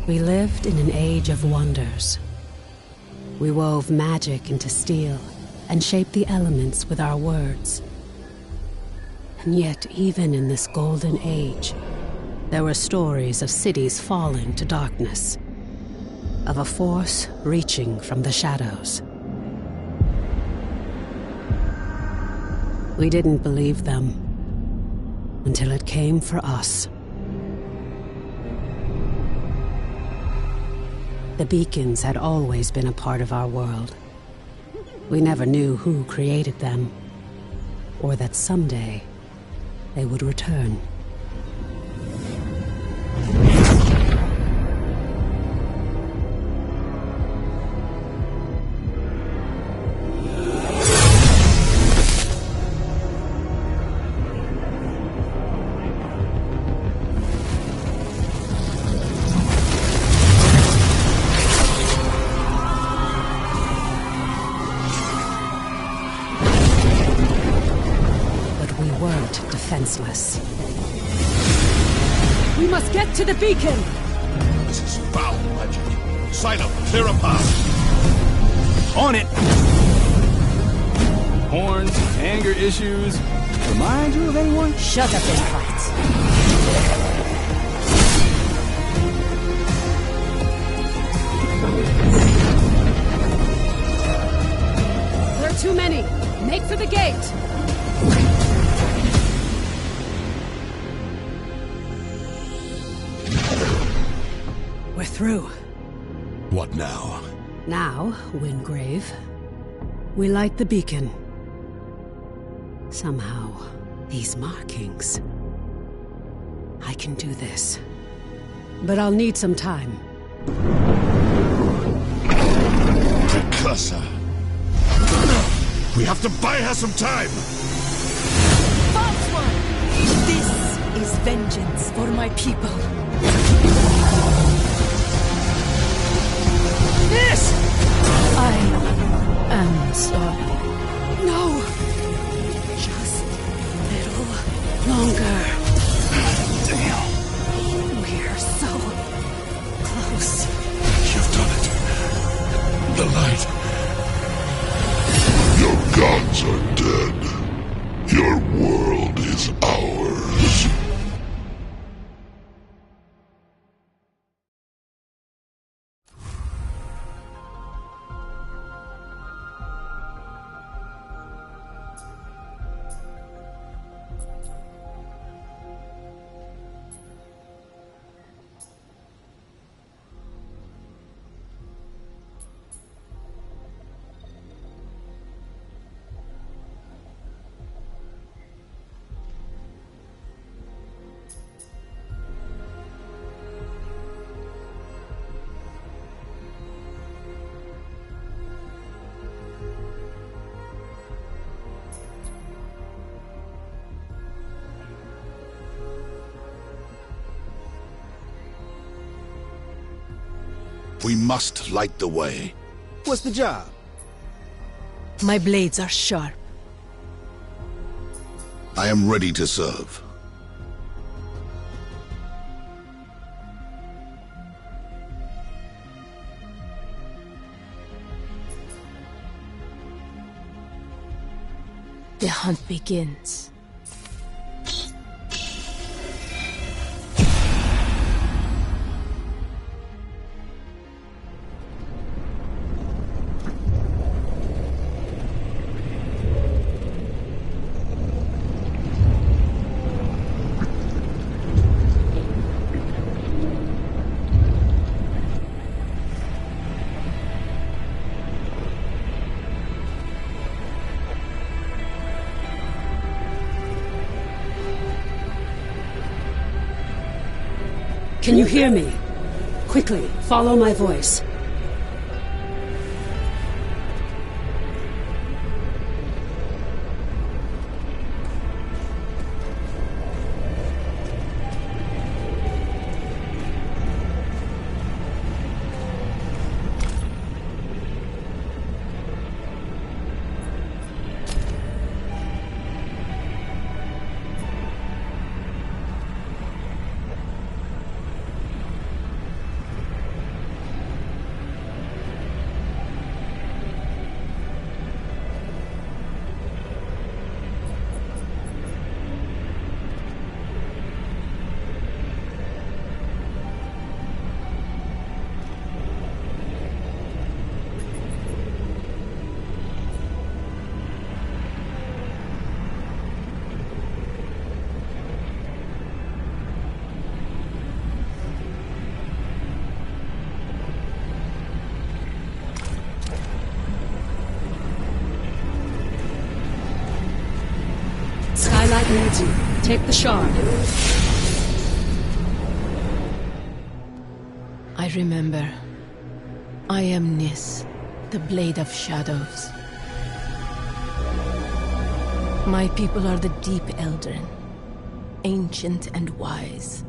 We lived in an age of wonders. We wove magic into steel and shaped the elements with our words. And yet, even in this golden age, there were stories of cities falling to darkness, of a force reaching from the shadows. We didn't believe them until it came for us. The beacons had always been a part of our world. We never knew who created them, or that someday they would return. Defenseless. We must get to the beacon! This is foul magic. Silo, clear a path. On it! Horns, anger issues. Remind you of anyone? Shut up and fight. There are too many. Make for the gate. We're through. What now? Now, Wingrave, we light the beacon. Somehow, these markings... I can do this. But I'll need some time. Precursor. We have to buy her some time! False one! This is vengeance for my people. This! I am sorry. No! Just a little longer. Damn. We're so close. You've done it. The light. Your gods are dead. Your world is ours. We must light the way. What's the job? My blades are sharp. I am ready to serve. The hunt begins. Can you hear me? Quickly, follow my voice. needs you. Take the shard. I remember. I am Nis, the Blade of Shadows. My people are the Deep Eldrin, ancient and wise,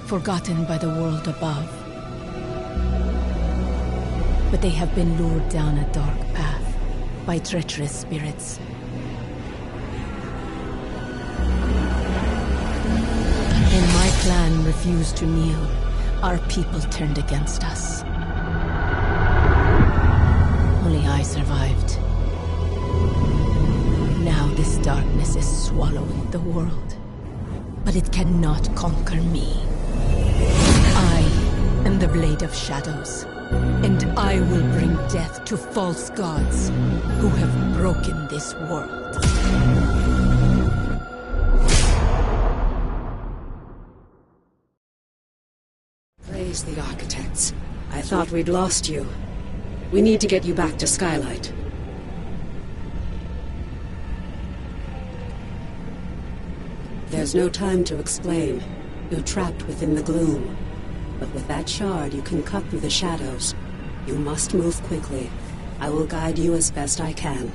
forgotten by the world above. But they have been lured down a dark path by treacherous spirits. When my clan refused to kneel, our people turned against us. Only I survived. Now this darkness is swallowing the world, but it cannot conquer me. I am the Blade of Shadows, and I will bring death to false gods who have broken this world. Praise the architects. I thought we'd lost you. We need to get you back to Skylight. There's no time to explain. You're trapped within the gloom. But with that shard, you can cut through the shadows. You must move quickly. I will guide you as best I can.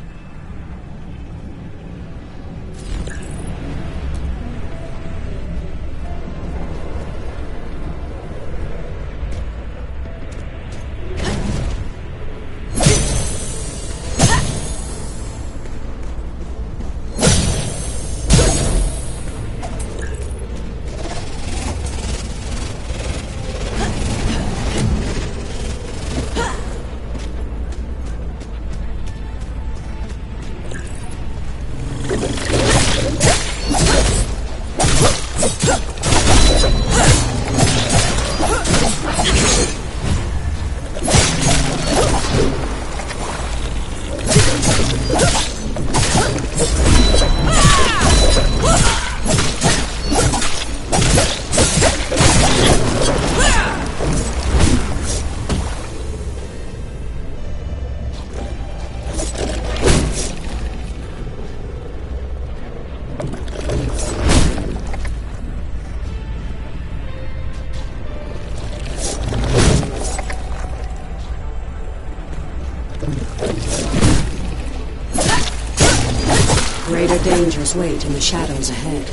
Greater dangers wait in the shadows ahead.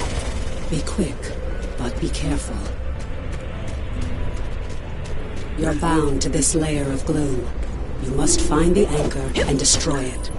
Be quick, but be careful. You're bound to this layer of gloom. You must find the anchor and destroy it.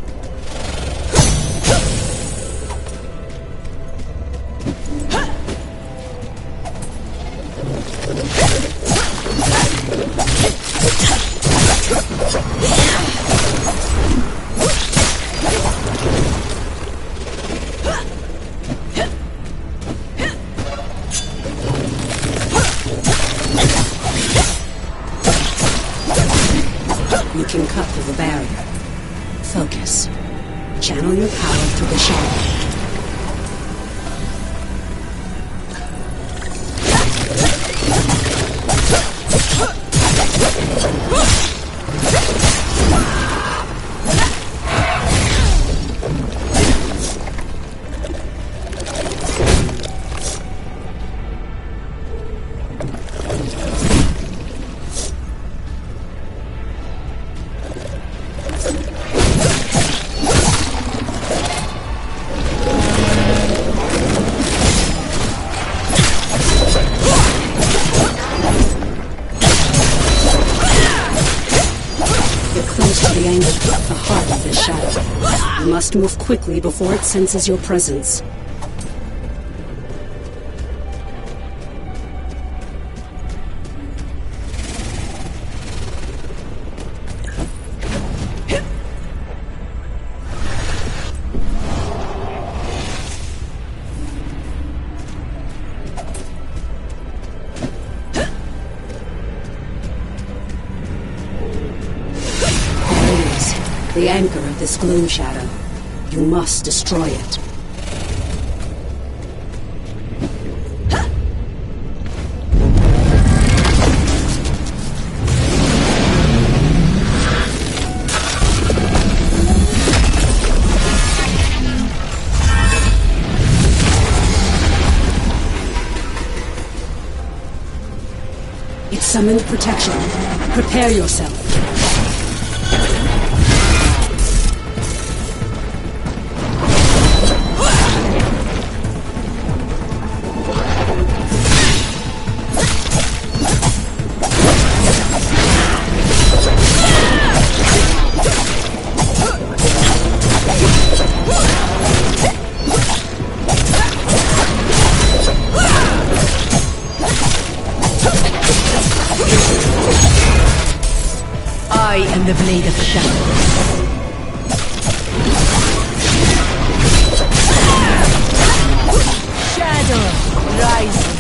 You can cut through the barrier. Focus. Channel your power through the shadow. The heart of this shadow. You must move quickly before it senses your presence. The anchor of this gloom shadow. You must destroy it. It summoned protection. Prepare yourself. I am the Blade of Shadows. Shadow rising.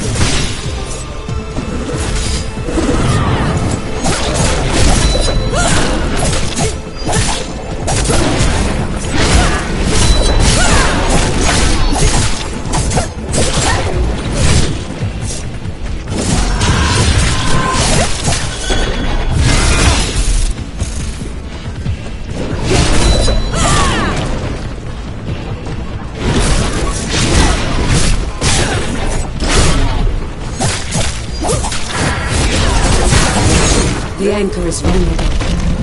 The anchor is vulnerable.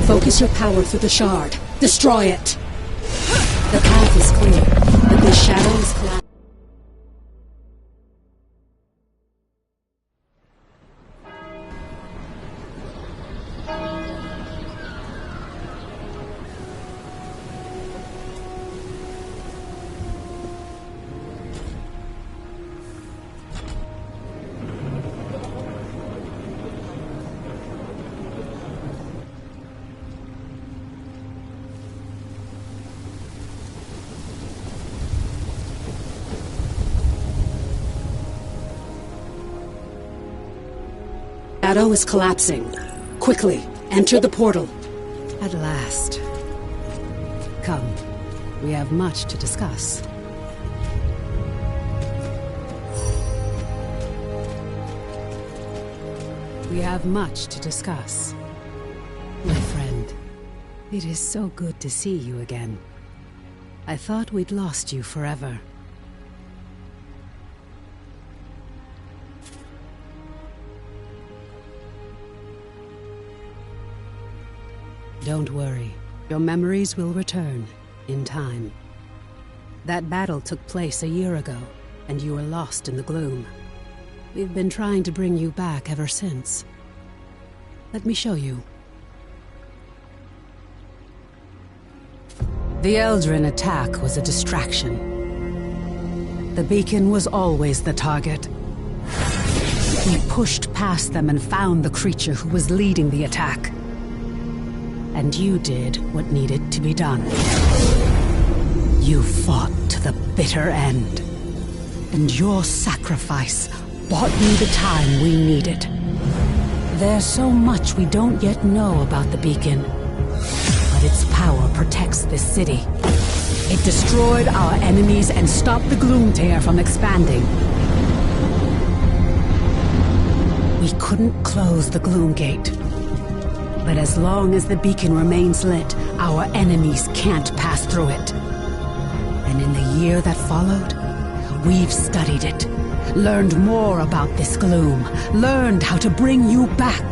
Focus your power through the shard. Destroy it! The path is clear, but the shadow is collapsing. Shadow is collapsing. Quickly, enter the portal. At last. Come, we have much to discuss. We have much to discuss. My friend, it is so good to see you again. I thought we'd lost you forever. Don't worry. Your memories will return, in time. That battle took place a year ago, and you were lost in the gloom. We've been trying to bring you back ever since. Let me show you. The Eldrin attack was a distraction. The beacon was always the target. We pushed past them and found the creature who was leading the attack. And you did what needed to be done. You fought to the bitter end. And your sacrifice bought me the time we needed. There's so much we don't yet know about the beacon. But its power protects this city. It destroyed our enemies and stopped the Gloomtear from expanding. We couldn't close the Gloom Gate. But as long as the beacon remains lit, our enemies can't pass through it. And in the year that followed, we've studied it, learned more about this gloom, learned how to bring you back.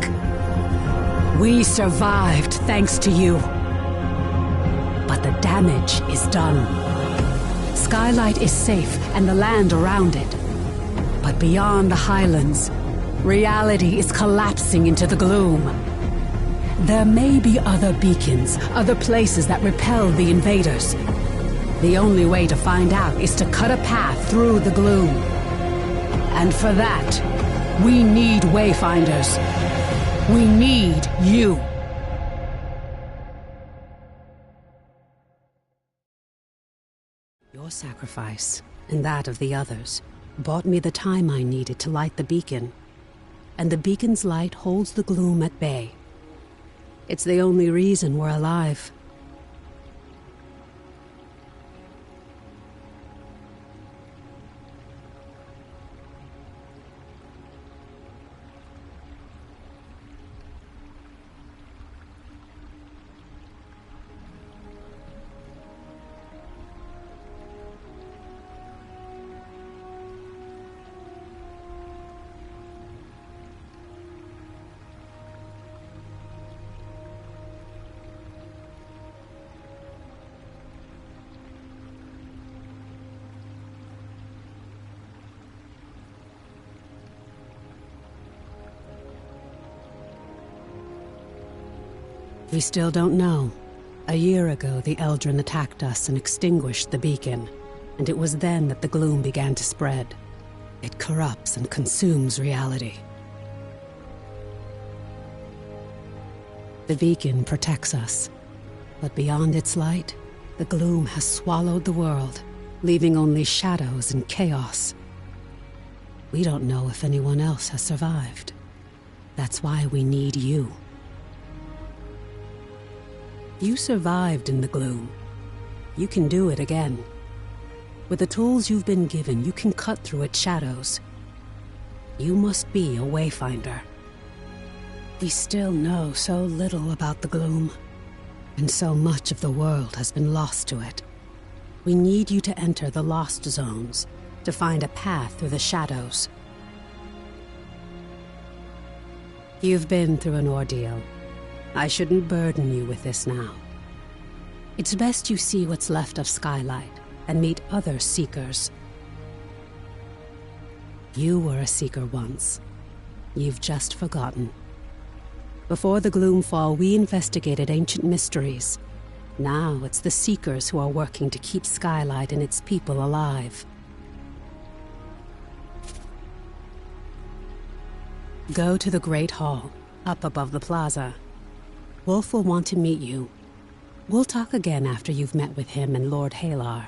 We survived thanks to you. But the damage is done. Skylight is safe and the land around it. But beyond the highlands, reality is collapsing into the gloom. There may be other beacons, other places that repel the invaders. The only way to find out is to cut a path through the gloom. And for that, we need Wayfinders. We need you. Your sacrifice, and that of the others, bought me the time I needed to light the beacon. And the beacon's light holds the gloom at bay. It's the only reason we're alive. We still don't know. A year ago, the Eldrin attacked us and extinguished the beacon, and it was then that the gloom began to spread. It corrupts and consumes reality. The beacon protects us, but beyond its light, the gloom has swallowed the world, leaving only shadows and chaos. We don't know if anyone else has survived. That's why we need you. You survived in the gloom. You can do it again. With the tools you've been given, you can cut through its shadows. You must be a Wayfinder. We still know so little about the gloom, and so much of the world has been lost to it. We need you to enter the Lost Zones, to find a path through the shadows. You've been through an ordeal. I shouldn't burden you with this now. It's best you see what's left of Skylight and meet other Seekers. You were a Seeker once. You've just forgotten. Before the Gloomfall, we investigated ancient mysteries. Now it's the Seekers who are working to keep Skylight and its people alive. Go to the Great Hall, up above the plaza. Wolf will want to meet you. We'll talk again after you've met with him and Lord Halar.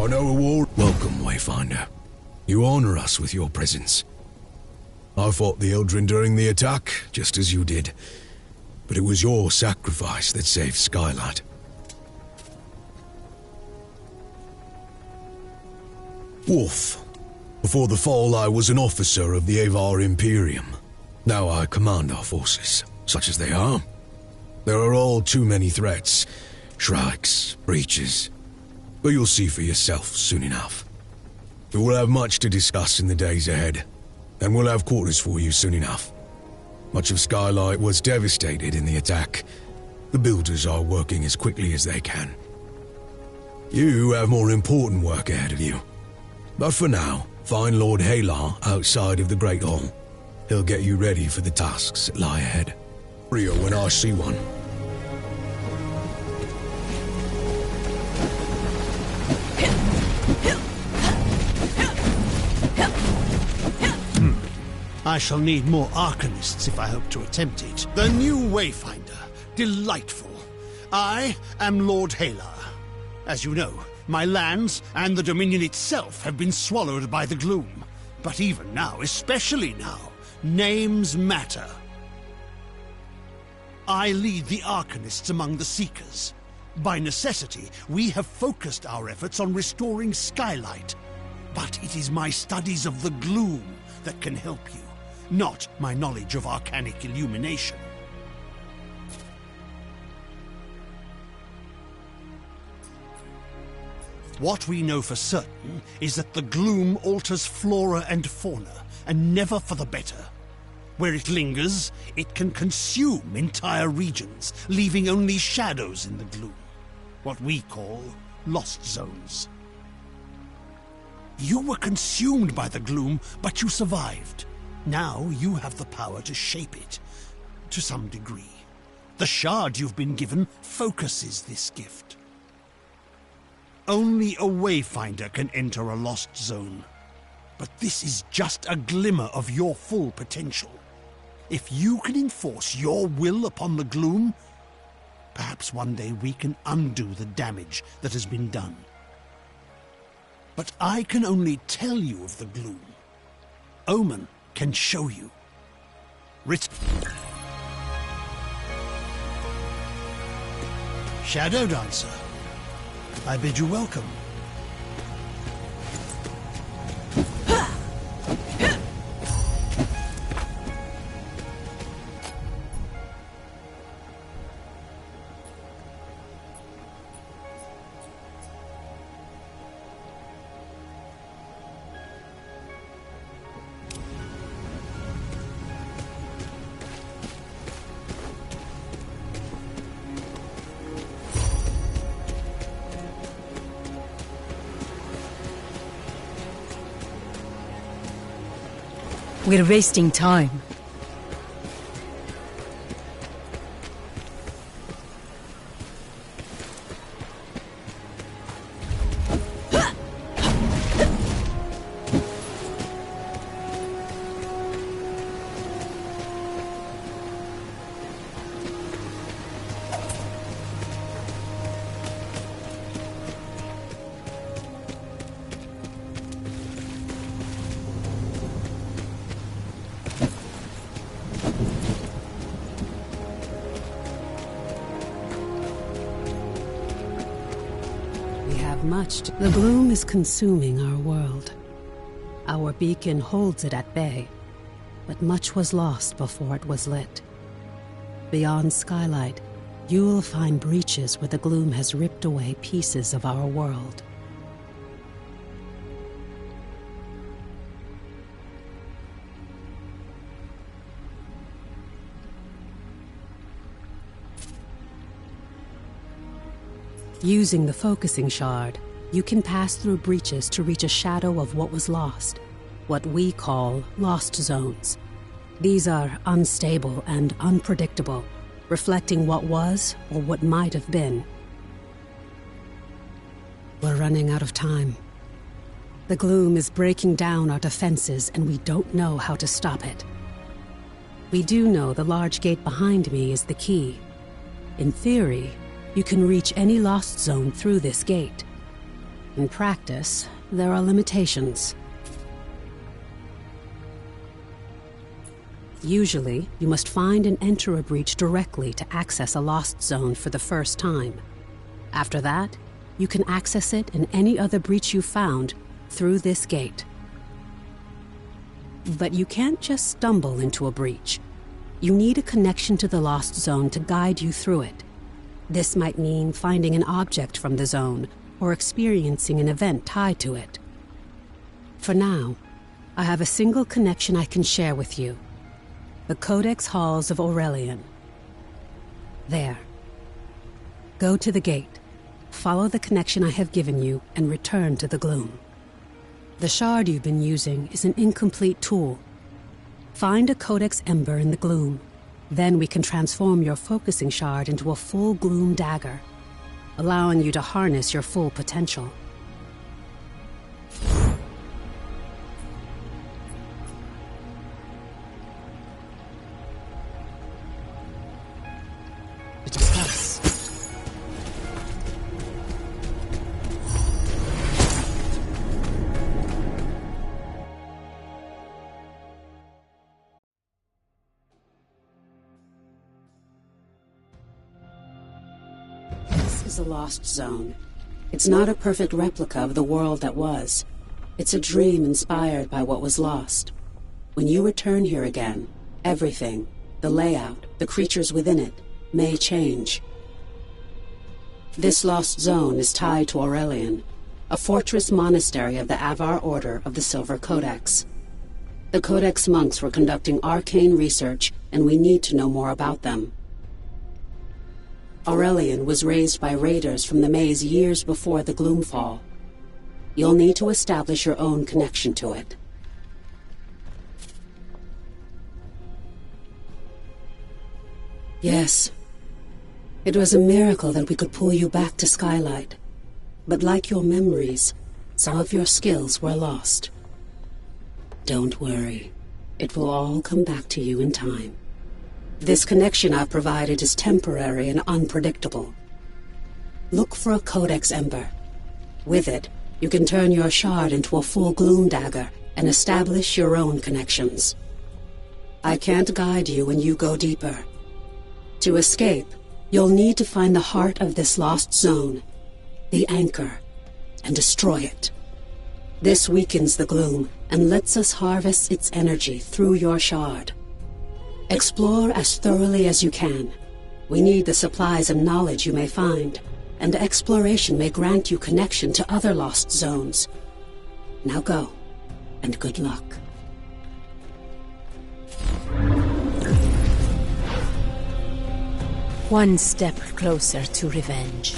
I know a war. Welcome, Wayfinder. You honor us with your presence. I fought the Eldrin during the attack, just as you did. But it was your sacrifice that saved Skylight. Wolf. Before the fall, I was an officer of the Avar Imperium. Now I command our forces, such as they are. There are all too many threats. Shrikes, breaches. But you'll see for yourself soon enough. We will have much to discuss in the days ahead, and we'll have quarters for you soon enough. Much of Skylight was devastated in the attack. The builders are working as quickly as they can. You have more important work ahead of you. But for now, find Lord Halar outside of the Great Hall. He'll get you ready for the tasks that lie ahead. Rio when I see one. I shall need more Arcanists if I hope to attempt it. The new Wayfinder. Delightful. I am Lord Halar. As you know, my lands and the Dominion itself have been swallowed by the gloom. But even now, especially now, names matter. I lead the Arcanists among the Seekers. By necessity, we have focused our efforts on restoring Skylight. But it is my studies of the gloom that can help you, not my knowledge of arcanic illumination. What we know for certain is that the gloom alters flora and fauna, and never for the better. Where it lingers, it can consume entire regions, leaving only shadows in the gloom. What we call lost zones. You were consumed by the gloom, but you survived. Now you have the power to shape it, to some degree. The shard you've been given focuses this gift. Only a Wayfinder can enter a lost zone. But this is just a glimmer of your full potential. If you can enforce your will upon the gloom, perhaps one day we can undo the damage that has been done. But I can only tell you of the gloom. Omen can show you. Shadow Dancer, I bid you welcome. We're wasting time. The gloom is consuming our world. Our beacon holds it at bay, but much was lost before it was lit. Beyond Skylight, you will find breaches where the gloom has ripped away pieces of our world. Using the focusing shard, you can pass through breaches to reach a shadow of what was lost, what we call lost zones. These are unstable and unpredictable, reflecting what was or what might have been. We're running out of time. The gloom is breaking down our defenses, and we don't know how to stop it. We do know the large gate behind me is the key. In theory, you can reach any lost zone through this gate. In practice, there are limitations. Usually, you must find and enter a breach directly to access a lost zone for the first time. After that, you can access it and any other breach you found through this gate. But you can't just stumble into a breach. You need a connection to the lost zone to guide you through it. This might mean finding an object from the zone or experiencing an event tied to it. For now, I have a single connection I can share with you. The Codex Halls of Aurelian. There. Go to the gate, follow the connection I have given you, and return to the gloom. The shard you've been using is an incomplete tool. Find a Codex Ember in the gloom. Then we can transform your focusing shard into a full gloom dagger, allowing you to harness your full potential. To discuss. This is a lost zone. It's not a perfect replica of the world that was. It's a dream inspired by what was lost. When you return here again, everything, the layout, the creatures within it, may change. This lost zone is tied to Aurelian, a fortress monastery of the Avar Order of the Silver Codex. The Codex monks were conducting arcane research, and we need to know more about them. Aurelian was raised by raiders from the maze years before the Gloomfall. You'll need to establish your own connection to it. Yes. It was a miracle that we could pull you back to Skylight. But like your memories, some of your skills were lost. Don't worry. It will all come back to you in time. This connection I've provided is temporary and unpredictable. Look for a Codex Ember. With it, you can turn your shard into a full gloom dagger and establish your own connections. I can't guide you when you go deeper. To escape, you'll need to find the heart of this lost zone, the anchor, and destroy it. This weakens the gloom and lets us harvest its energy through your shard. Explore as thoroughly as you can. We need the supplies and knowledge you may find, and exploration may grant you connection to other lost zones. Now go, and good luck. One step closer to revenge.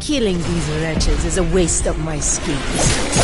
Killing these wretches is a waste of my skills.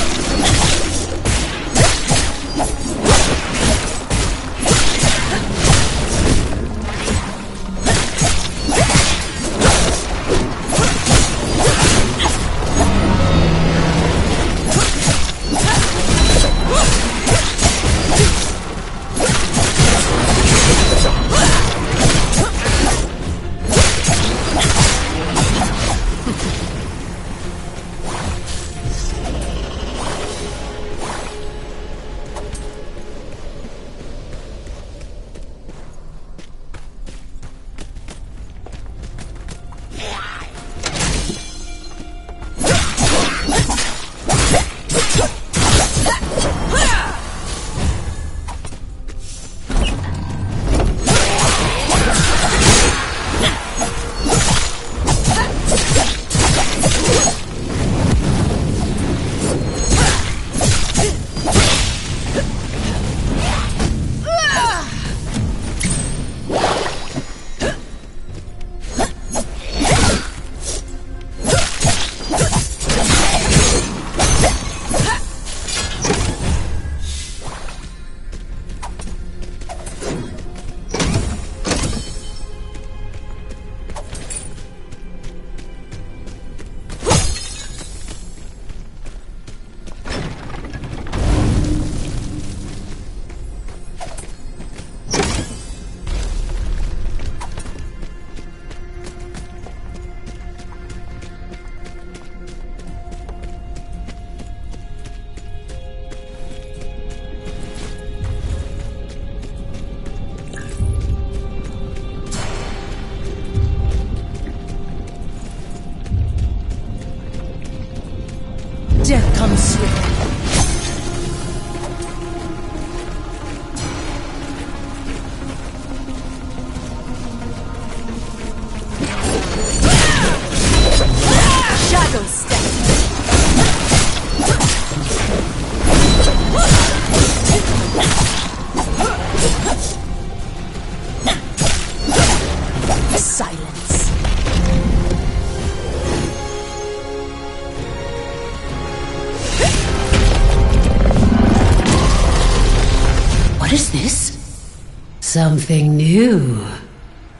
this? Something new.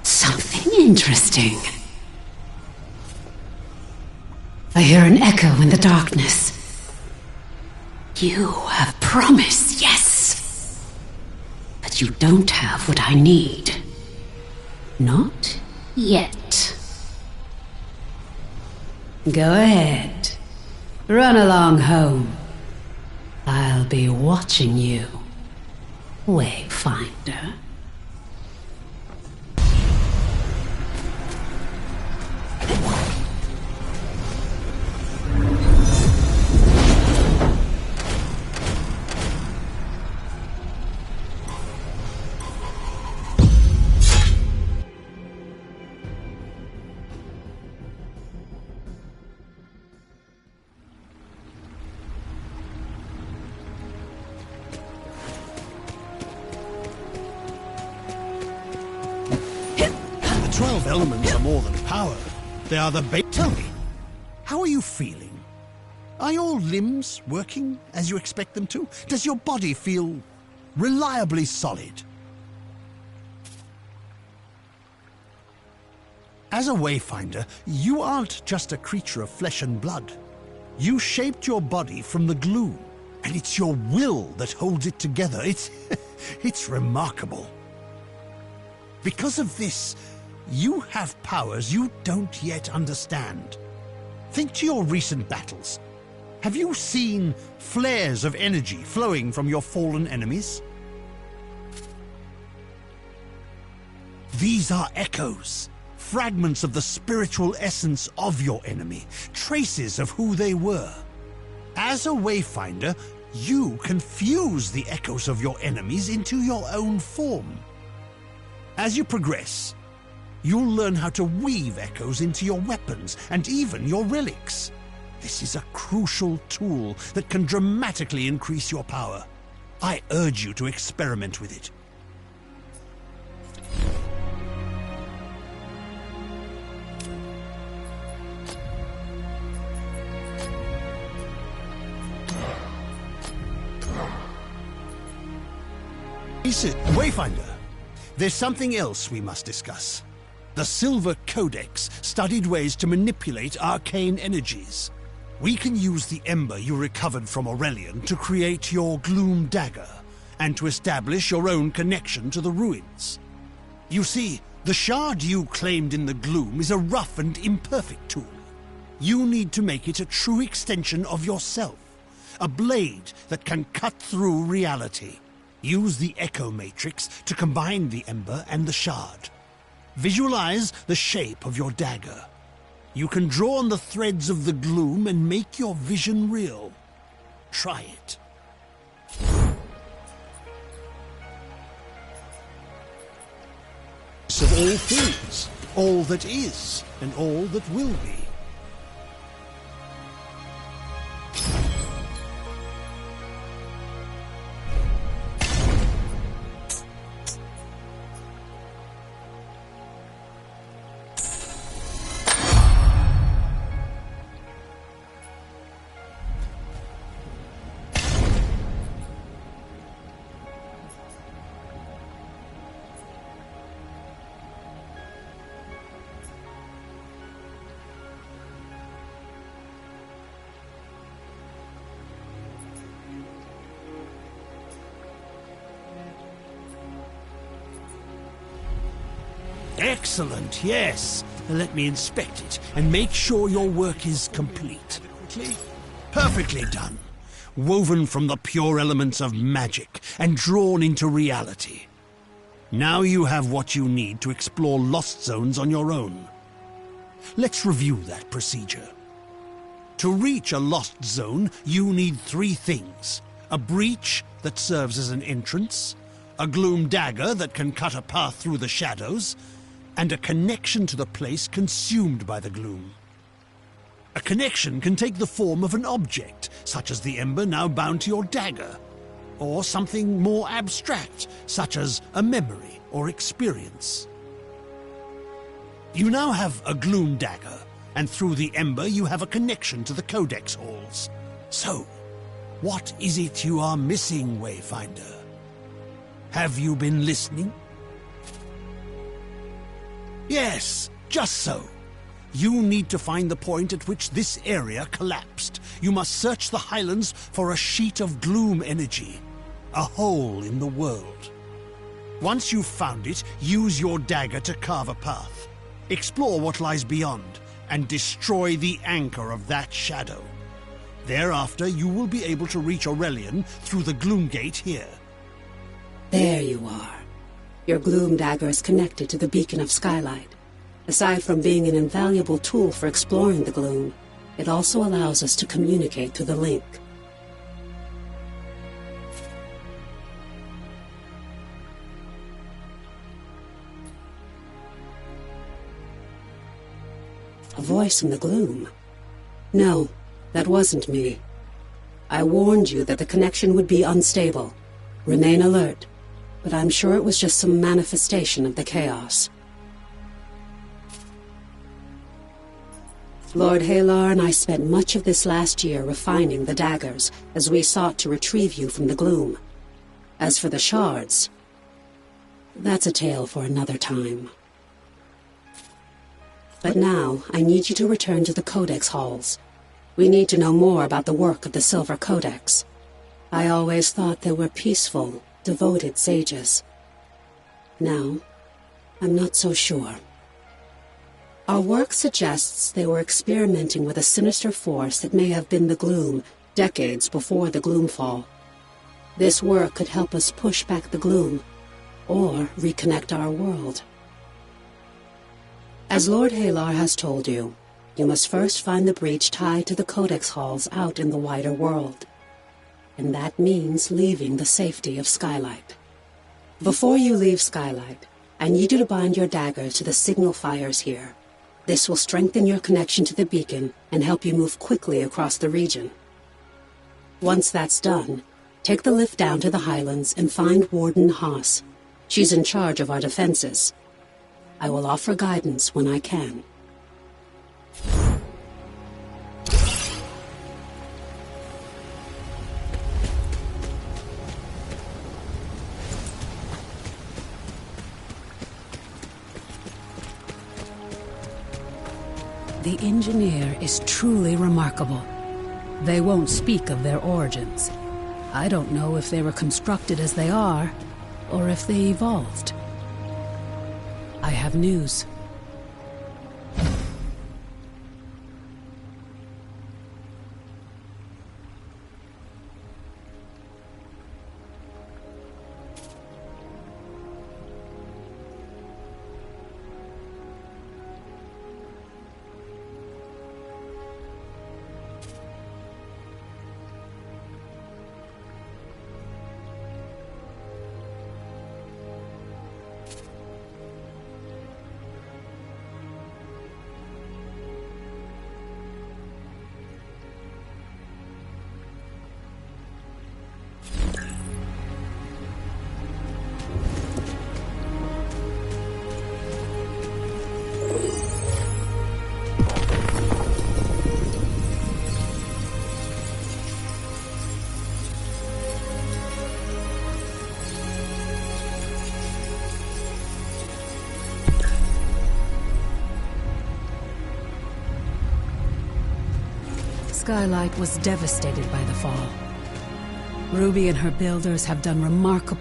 Something interesting. I hear an echo in the darkness. You have promise, yes. But you don't have what I need. Not yet. Go ahead. Run along home. I'll be watching you, Wayfinder. The 12 elements are more than power. They are the bait. Tell me, how are you feeling? Are your limbs working as you expect them to? Does your body feel reliably solid? As a Wayfinder, you aren't just a creature of flesh and blood. You shaped your body from the gloom, and it's your will that holds it together. It's remarkable. Because of this, you have powers you don't yet understand. Think to your recent battles. Have you seen flares of energy flowing from your fallen enemies? These are echoes, fragments of the spiritual essence of your enemy, traces of who they were. As a Wayfinder, you can fuse the echoes of your enemies into your own form. As you progress, you'll learn how to weave echoes into your weapons and even your relics. This is a crucial tool that can dramatically increase your power. I urge you to experiment with it. Wayfinder, there's something else we must discuss. The Silver Codex studied ways to manipulate arcane energies. We can use the ember you recovered from Aurelian to create your Gloom Dagger, and to establish your own connection to the ruins. You see, the shard you claimed in the gloom is a rough and imperfect tool. You need to make it a true extension of yourself, a blade that can cut through reality. Use the Echo Matrix to combine the ember and the shard. Visualize the shape of your dagger. You can draw on the threads of the gloom and make your vision real. Try it. Of all things, all that is, and all that will be. Excellent, yes. Let me inspect it and make sure your work is complete. Perfectly done. Woven from the pure elements of magic and drawn into reality. Now you have what you need to explore lost zones on your own. Let's review that procedure. To reach a lost zone, you need 3 things. A breach that serves as an entrance, a gloom dagger that can cut a path through the shadows, and a connection to the place consumed by the gloom. A connection can take the form of an object, such as the ember now bound to your dagger, or something more abstract, such as a memory or experience. You now have a gloom dagger, and through the ember you have a connection to the Codex halls. So, what is it you are missing, Wayfinder? Have you been listening? Yes, just so. You need to find the point at which this area collapsed. You must search the Highlands for a sheet of gloom energy, a hole in the world. Once you've found it, use your dagger to carve a path. Explore what lies beyond, and destroy the anchor of that shadow. Thereafter, you will be able to reach Aurelion through the Gloom Gate here. There you are. Your gloom dagger is connected to the Beacon of Skylight. Aside from being an invaluable tool for exploring the gloom, it also allows us to communicate through the link. A voice in the gloom. No, that wasn't me. I warned you that the connection would be unstable. Remain alert, but I'm sure it was just some manifestation of the chaos. Lord Halar and I spent much of this last year refining the daggers as we sought to retrieve you from the gloom. As for the shards, that's a tale for another time. But now, I need you to return to the Codex halls. We need to know more about the work of the Silver Codex. I always thought they were peaceful, devoted sages. Now, I'm not so sure. Our work suggests they were experimenting with a sinister force that may have been the gloom decades before the Gloomfall. This work could help us push back the gloom, or reconnect our world. As Lord Halar has told you, you must first find the breach tied to the Codex halls out in the wider world. And that means leaving the safety of Skylight. Before you leave Skylight, I need you to bind your dagger to the signal fires here. This will strengthen your connection to the beacon and help you move quickly across the region. Once that's done, take the lift down to the Highlands and find Warden Haas. She's in charge of our defenses. I will offer guidance when I can. The engineer is truly remarkable. They won't speak of their origins. I don't know if they were constructed as they are, or if they evolved. I have news. Skylight was devastated by the fall. Ruby and her builders have done remarkable...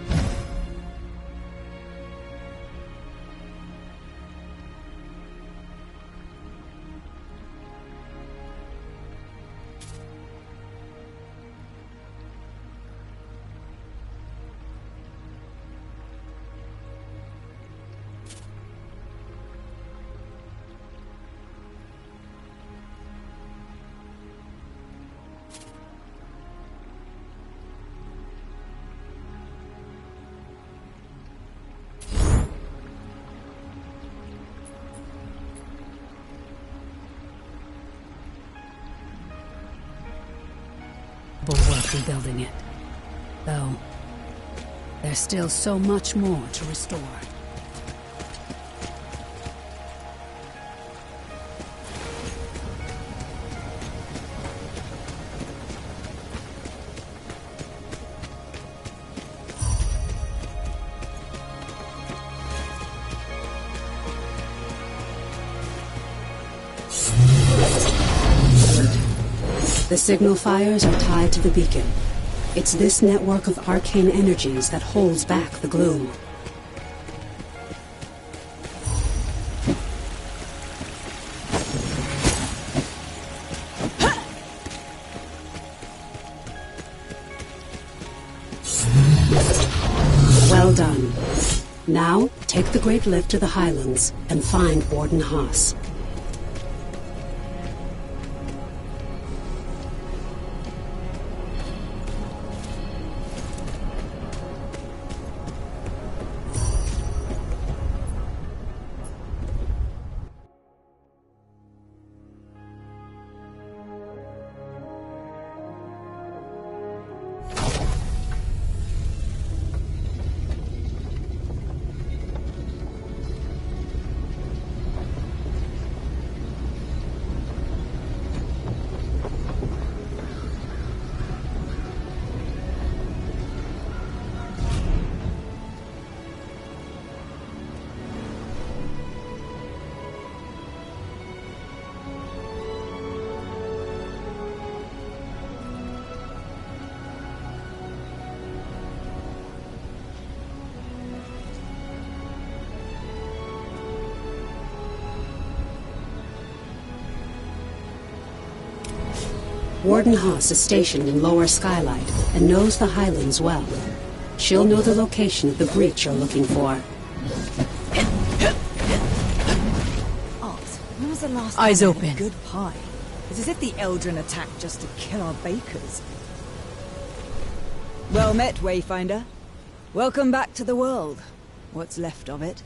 work rebuilding it. Though, there's still so much more to restore. The signal fires are tied to the beacon. It's this network of arcane energies that holds back the gloom. Well done. Now, take the Great Lift to the Highlands and find Warden Haas. Warden Haas is stationed in Lower Skylight and knows the Highlands well. She'll know the location of the breach you're looking for. Ops, when was the last Eyes time we had open. a good pie? It's as if the Eldrin attacked just to kill our bakers. Well met, Wayfinder. Welcome back to the world. What's left of it.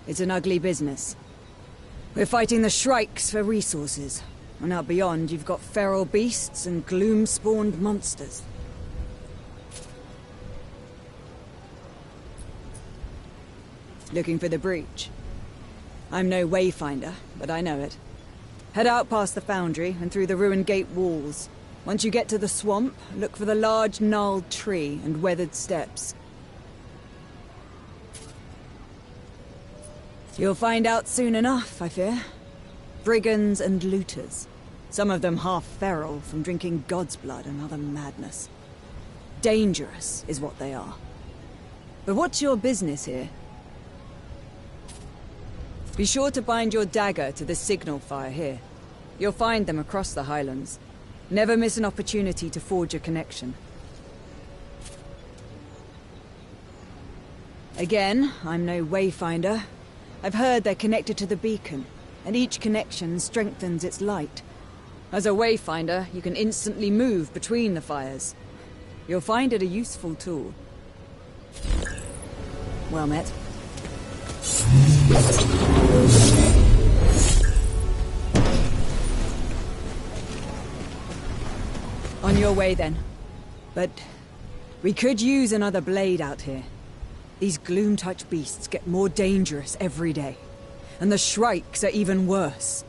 It's an ugly business. We're fighting the Shrikes for resources. And out beyond, you've got feral beasts and gloom-spawned monsters. Looking for the breach. I'm no Wayfinder, but I know it. Head out past the foundry and through the ruined gate walls. Once you get to the swamp, look for the large gnarled tree and weathered steps. You'll find out soon enough, I fear. Brigands and looters. Some of them half feral from drinking God's blood and other madness. Dangerous is what they are. But what's your business here? Be sure to bind your dagger to the signal fire here. You'll find them across the Highlands. Never miss an opportunity to forge a connection. Again, I'm no Wayfinder. I've heard they're connected to the beacon, and each connection strengthens its light. As a Wayfinder, you can instantly move between the fires. You'll find it a useful tool. Well met. On your way then. But we could use another blade out here. These gloom-touch beasts get more dangerous every day. And the Shrikes are even worse.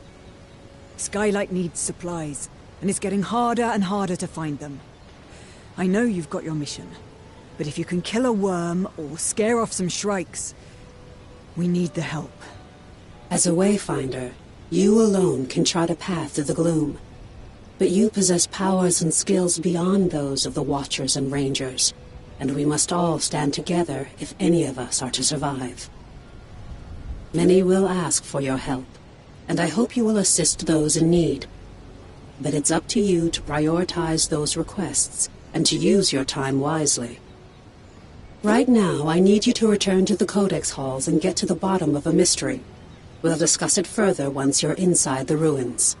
Skylight needs supplies, and it's getting harder and harder to find them. I know you've got your mission, but if you can kill a worm or scare off some Shrikes, we need the help. As a Wayfinder, you alone can chart a path to the gloom. But you possess powers and skills beyond those of the Watchers and Rangers, and we must all stand together if any of us are to survive. Many will ask for your help, and I hope you will assist those in need. But it's up to you to prioritize those requests and to use your time wisely. Right now, I need you to return to the Codex halls and get to the bottom of a mystery. We'll discuss it further once you're inside the ruins.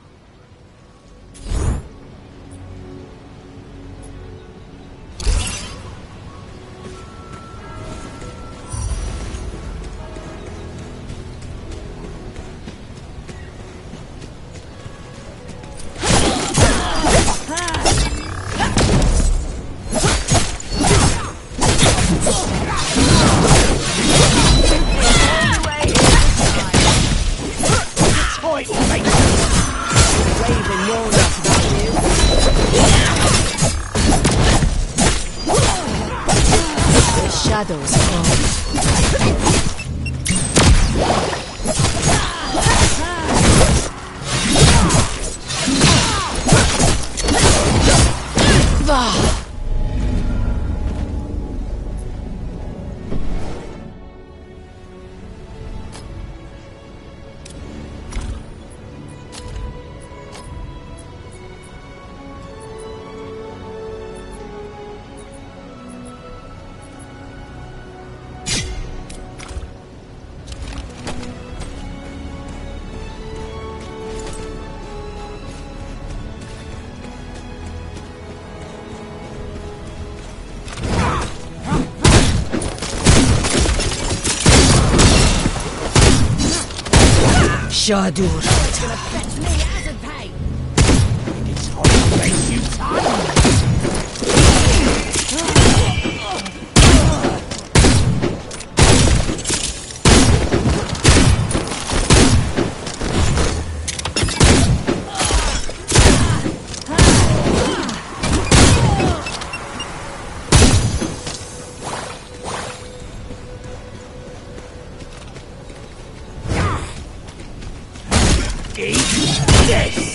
Shadows fall. Shadur. It's gonna fetch me hazard pay. It's hard to face you time. Yes!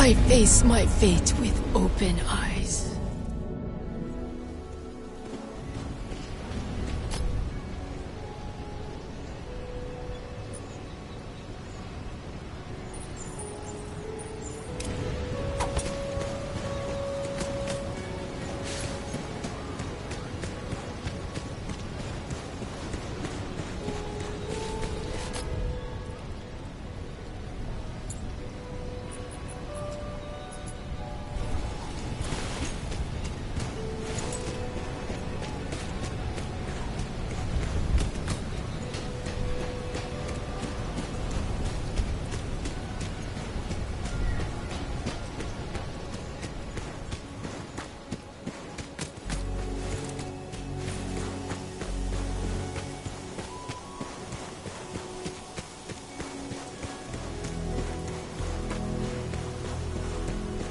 I face my fate with open eyes.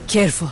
Careful.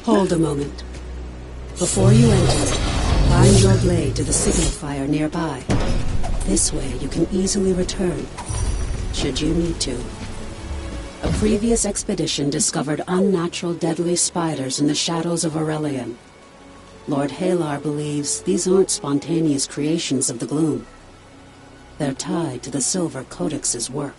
Hold a moment. Before you enter, bind your blade to the signal fire nearby. This way you can easily return, should you need to. A previous expedition discovered unnatural deadly spiders in the shadows of Aurelian. Lord Halar believes these aren't spontaneous creations of the gloom. They're tied to the Silver Codex's work.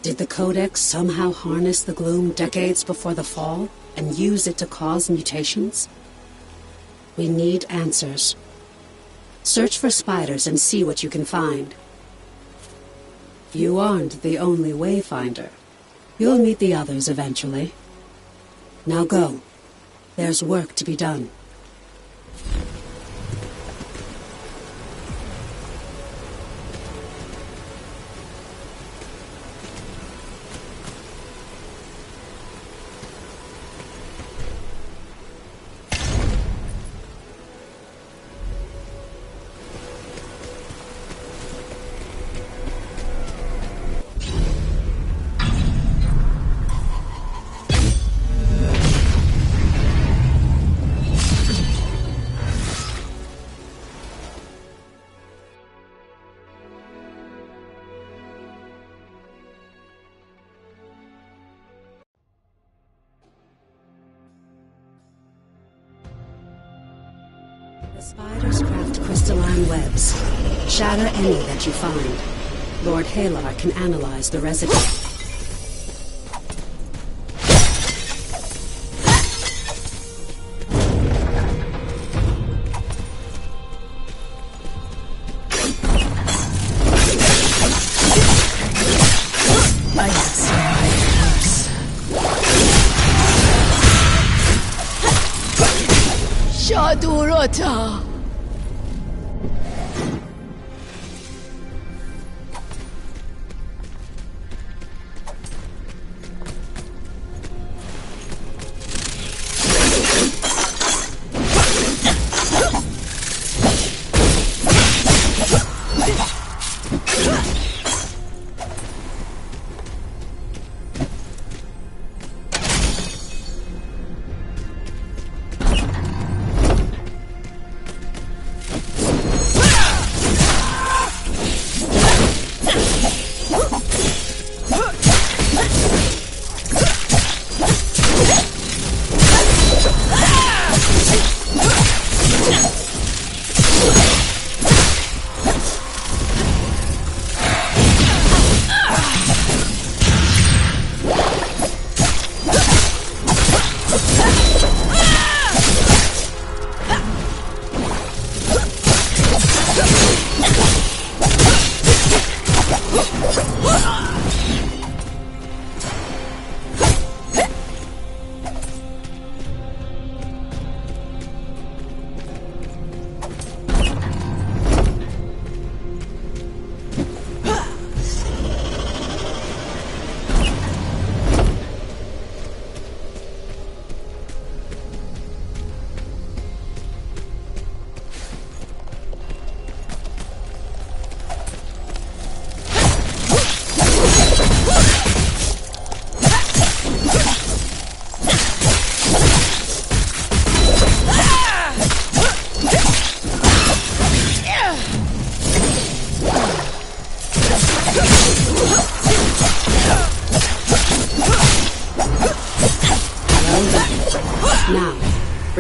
Did the Codex somehow harness the gloom decades before the fall and use it to cause mutations? We need answers. Search for spiders and see what you can find. You aren't the only Wayfinder. You'll meet the others eventually. Now go. There's work to be done. The spiders craft crystalline webs. Shatter any that you find. Lord Halar can analyze the residue. Shadurata!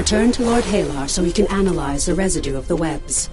Return to Lord Halar so he can analyze the residue of the webs.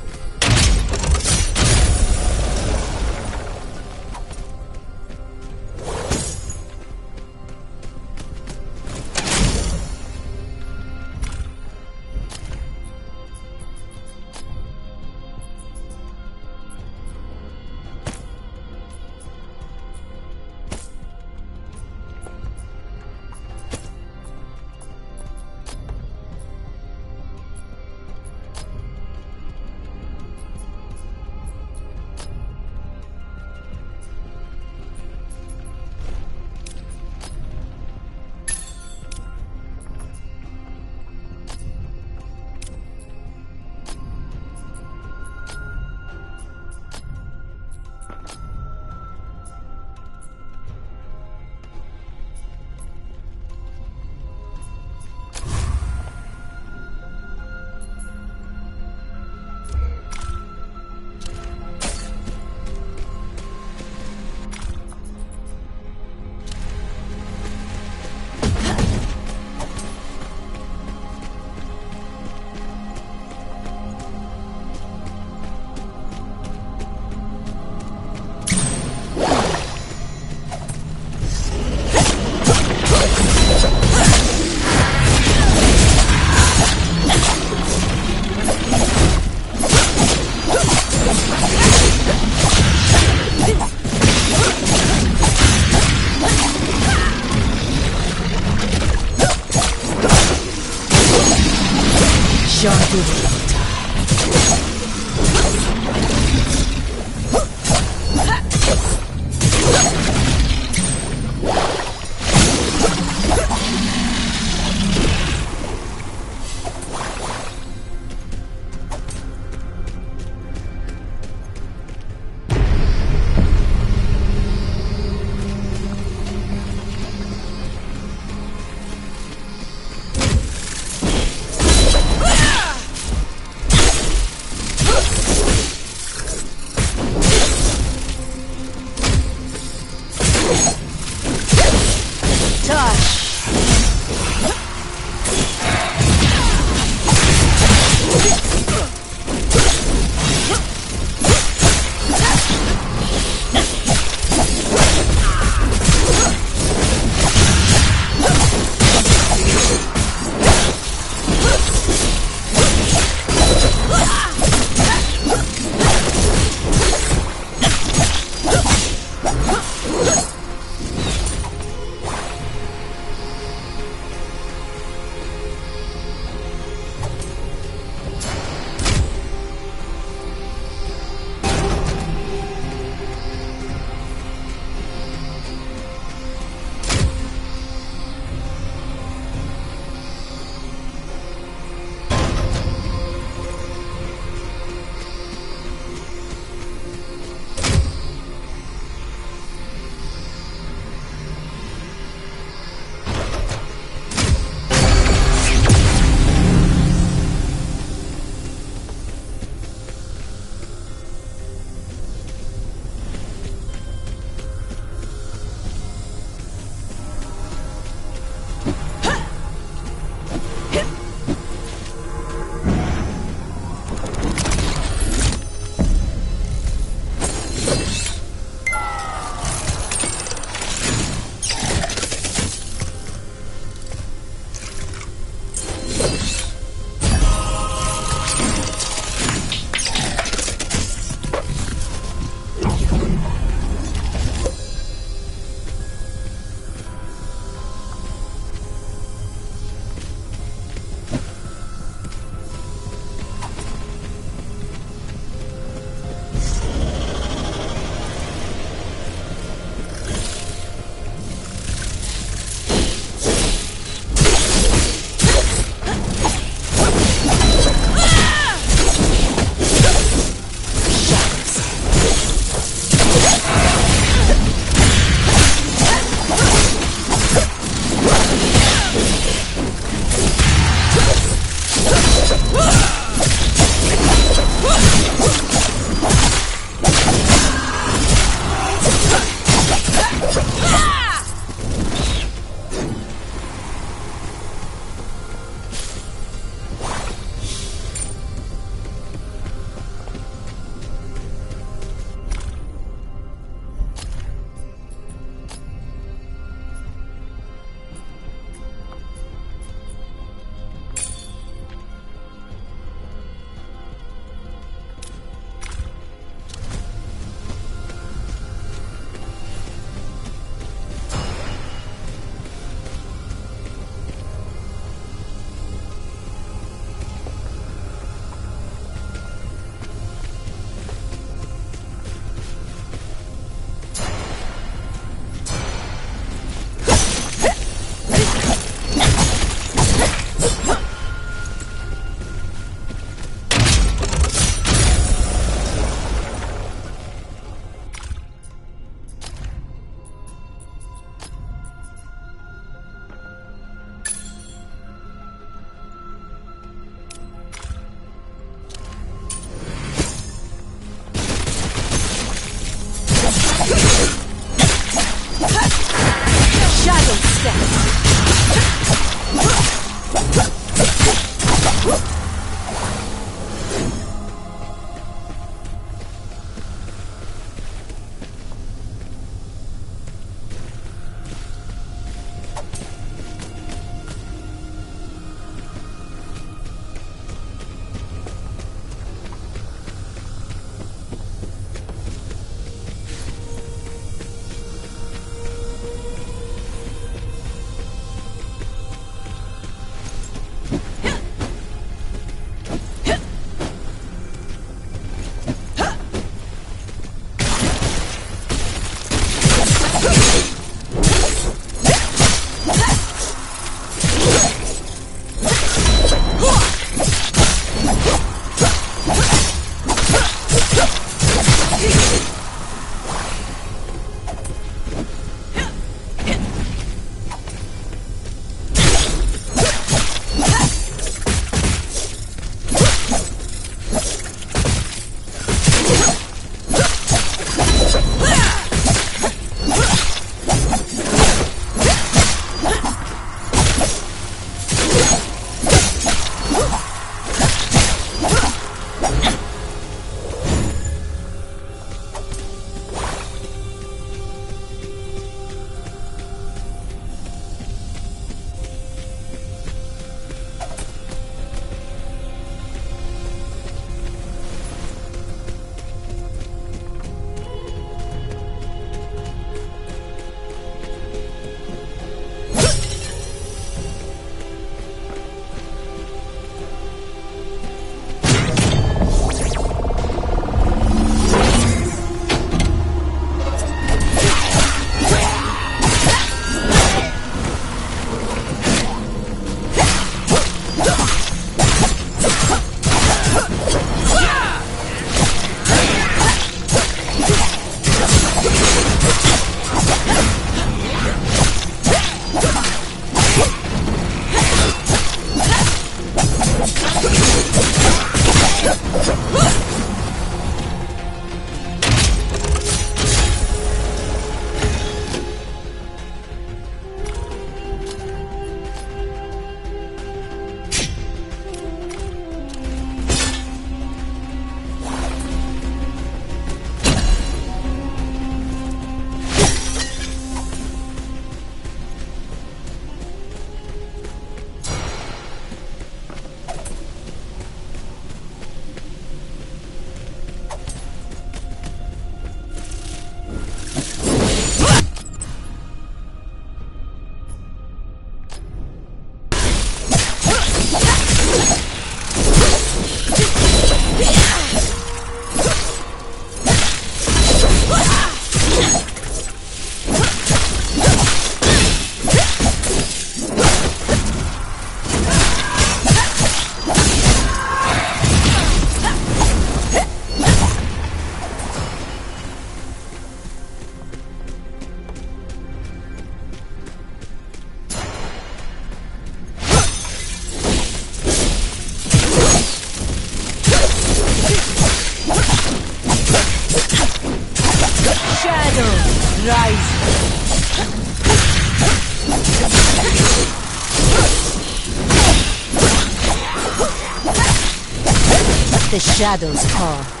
The shadows call.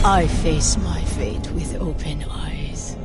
I face my fate with open eyes.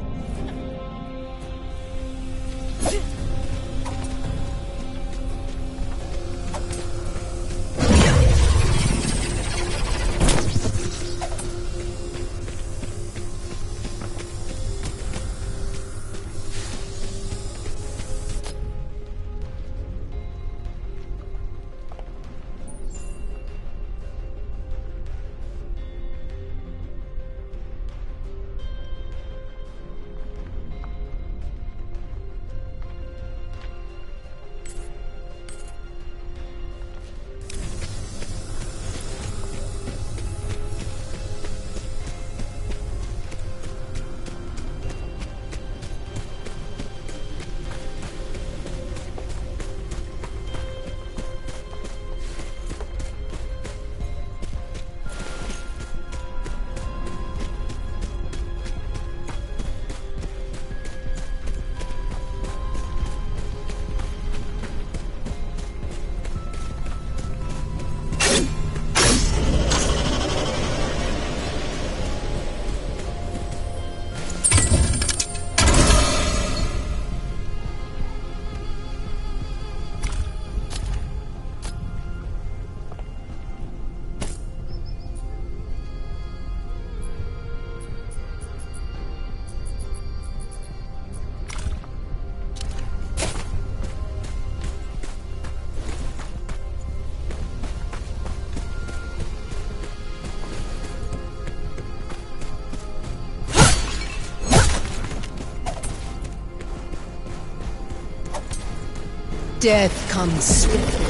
Death comes swiftly.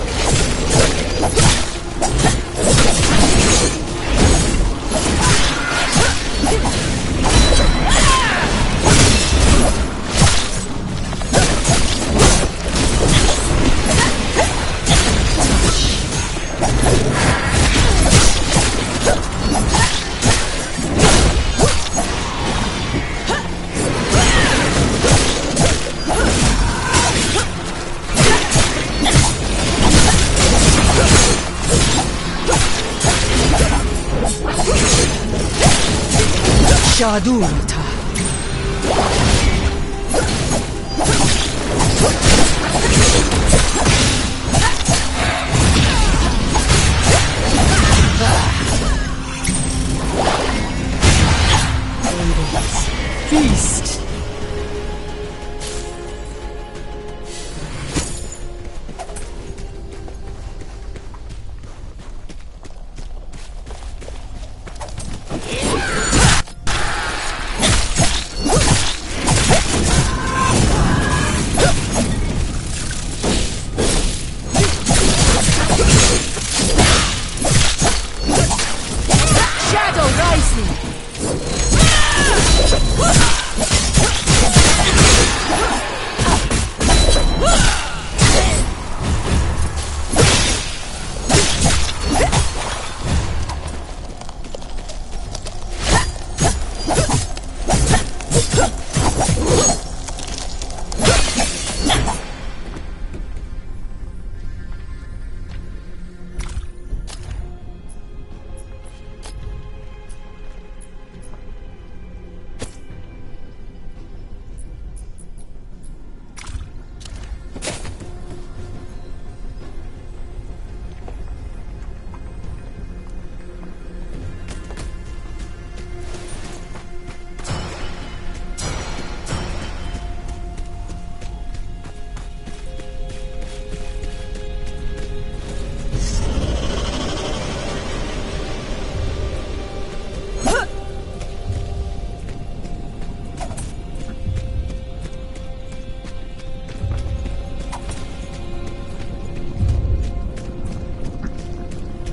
Shadulta. Feast.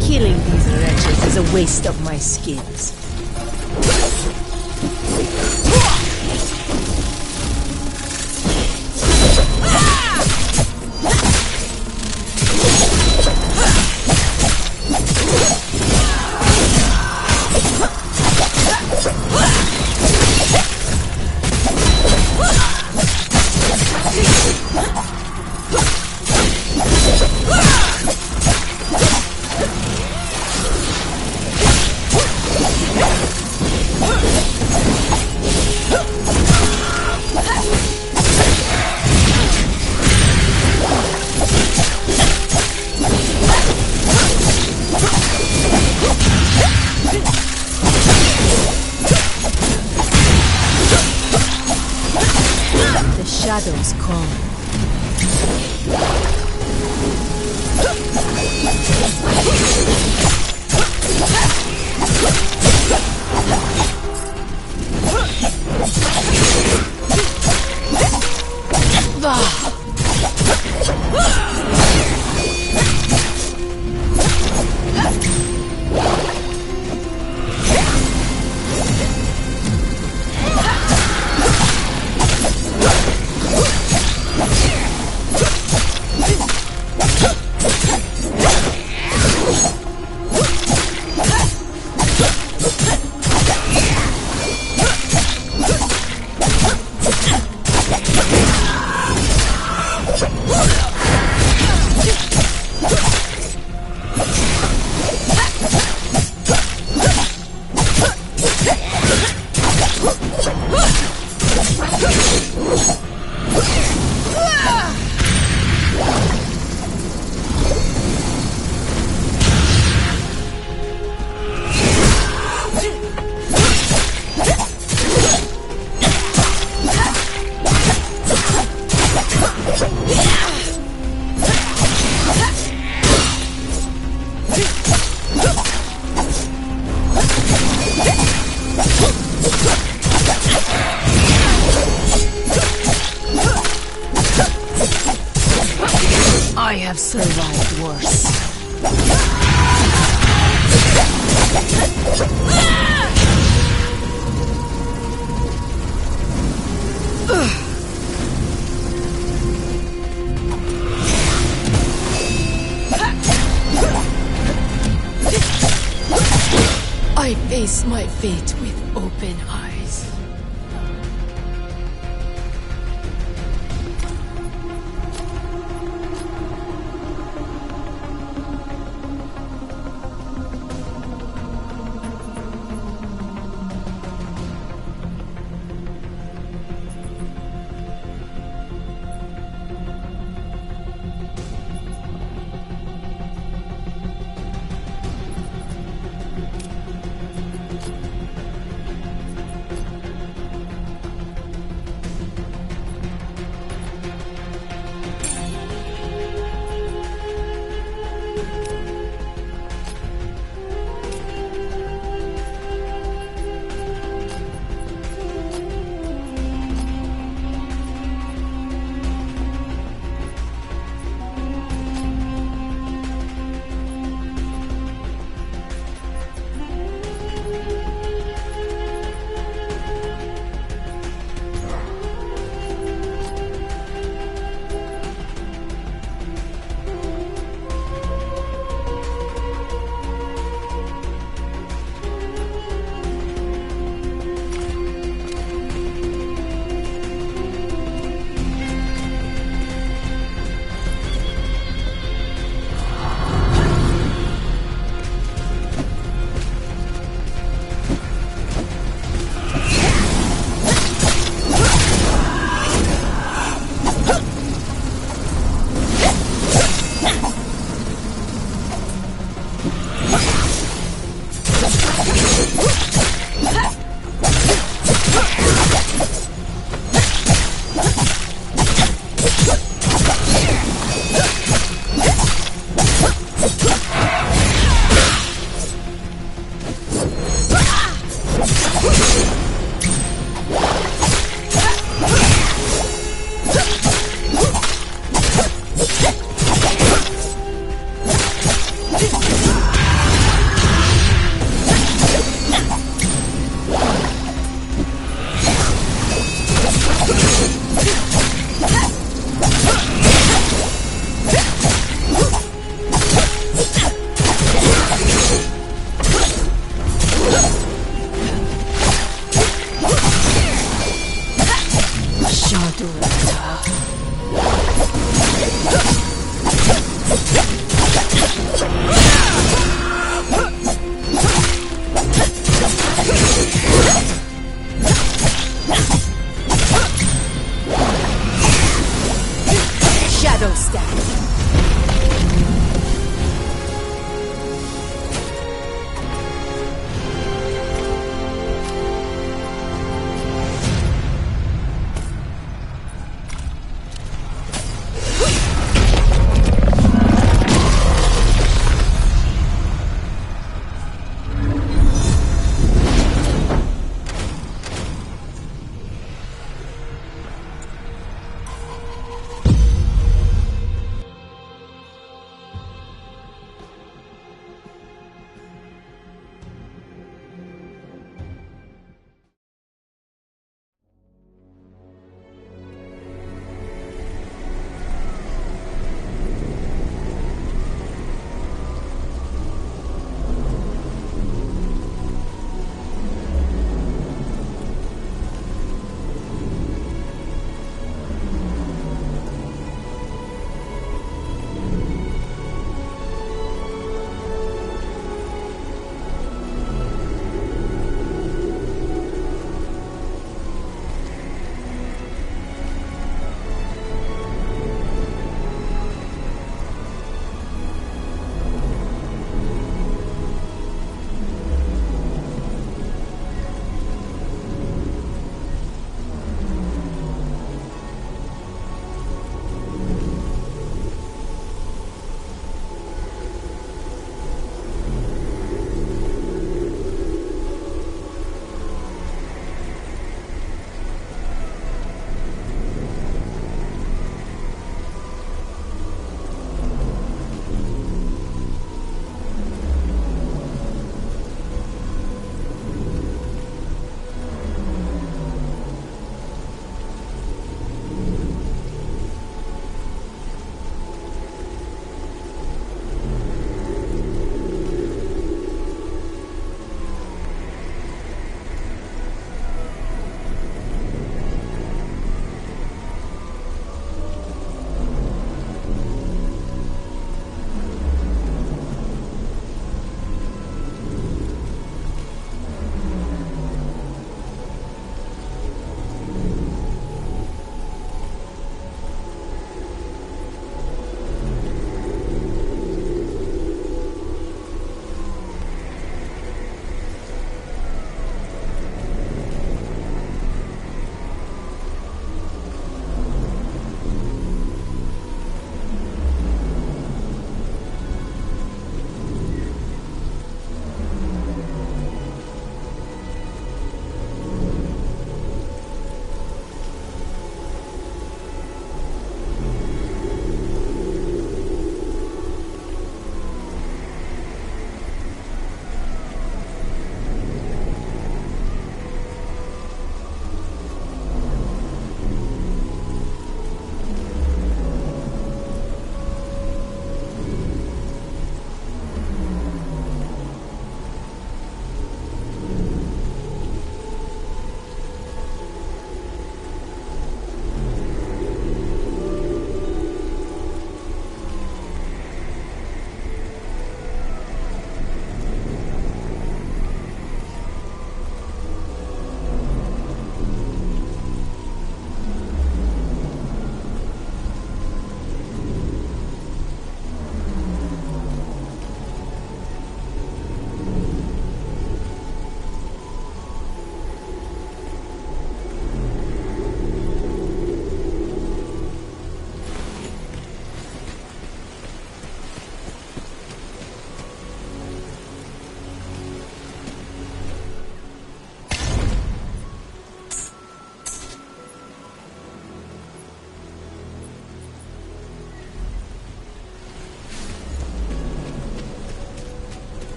Killing these wretches is a waste of my skills. Shadows call. have survived worse. I face my fate with open eyes.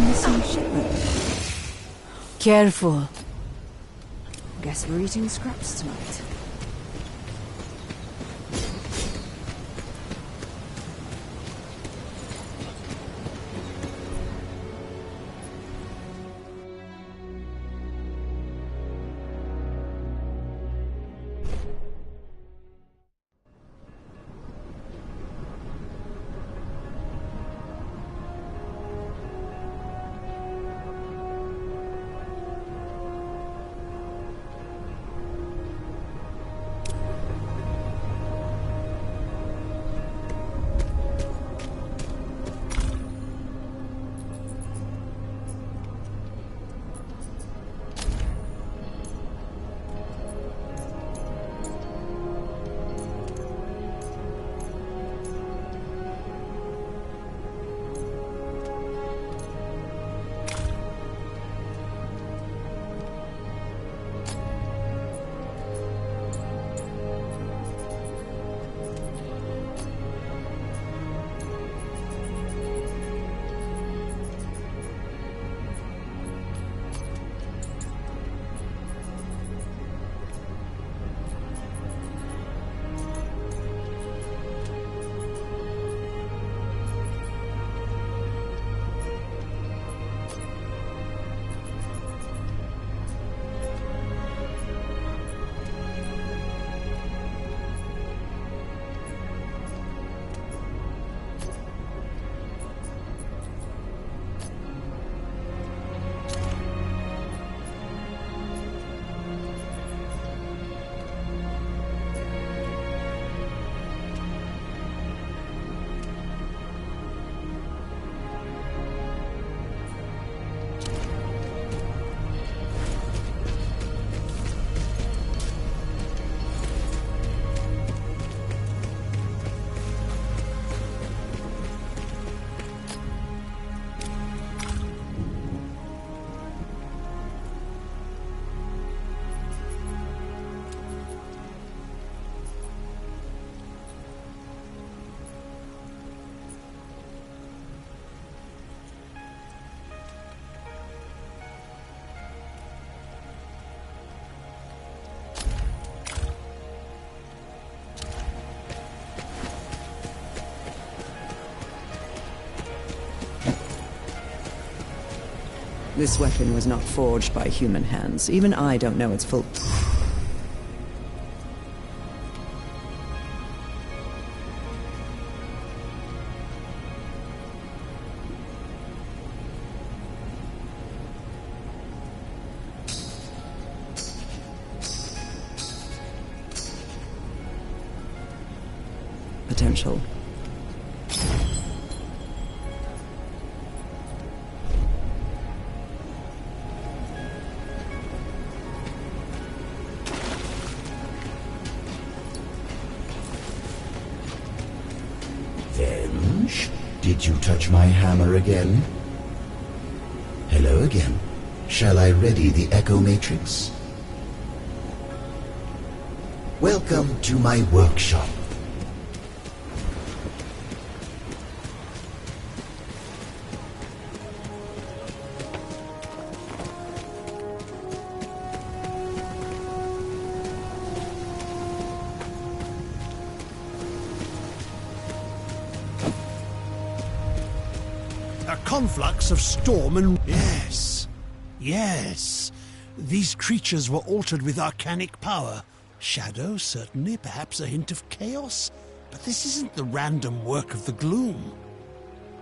missing shipment. Careful. Guess we're eating scraps tonight. This weapon was not forged by human hands. Even I don't know its full... potential. Did you touch my hammer again? Hello again. Shall I ready the Echo Matrix? Welcome to my workshop. A conflux of storm and... Yes. These creatures were altered with arcanic power. Shadow, certainly, perhaps a hint of chaos. But this isn't the random work of the gloom.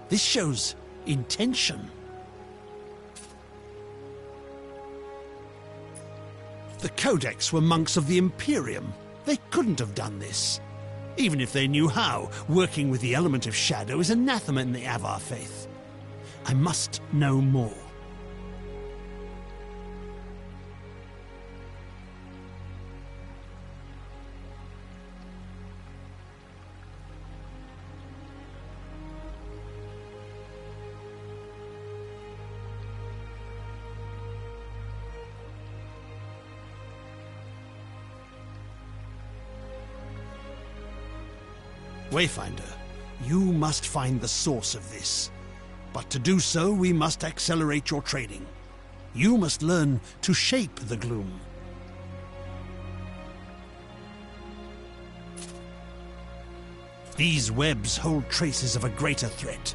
This shows intention. The Codex were monks of the Imperium. They couldn't have done this. Even if they knew how, working with the element of shadow is anathema in the Avar faith. I must know more. Wayfinder, you must find the source of this. But to do so, we must accelerate your training. You must learn to shape the gloom. These webs hold traces of a greater threat.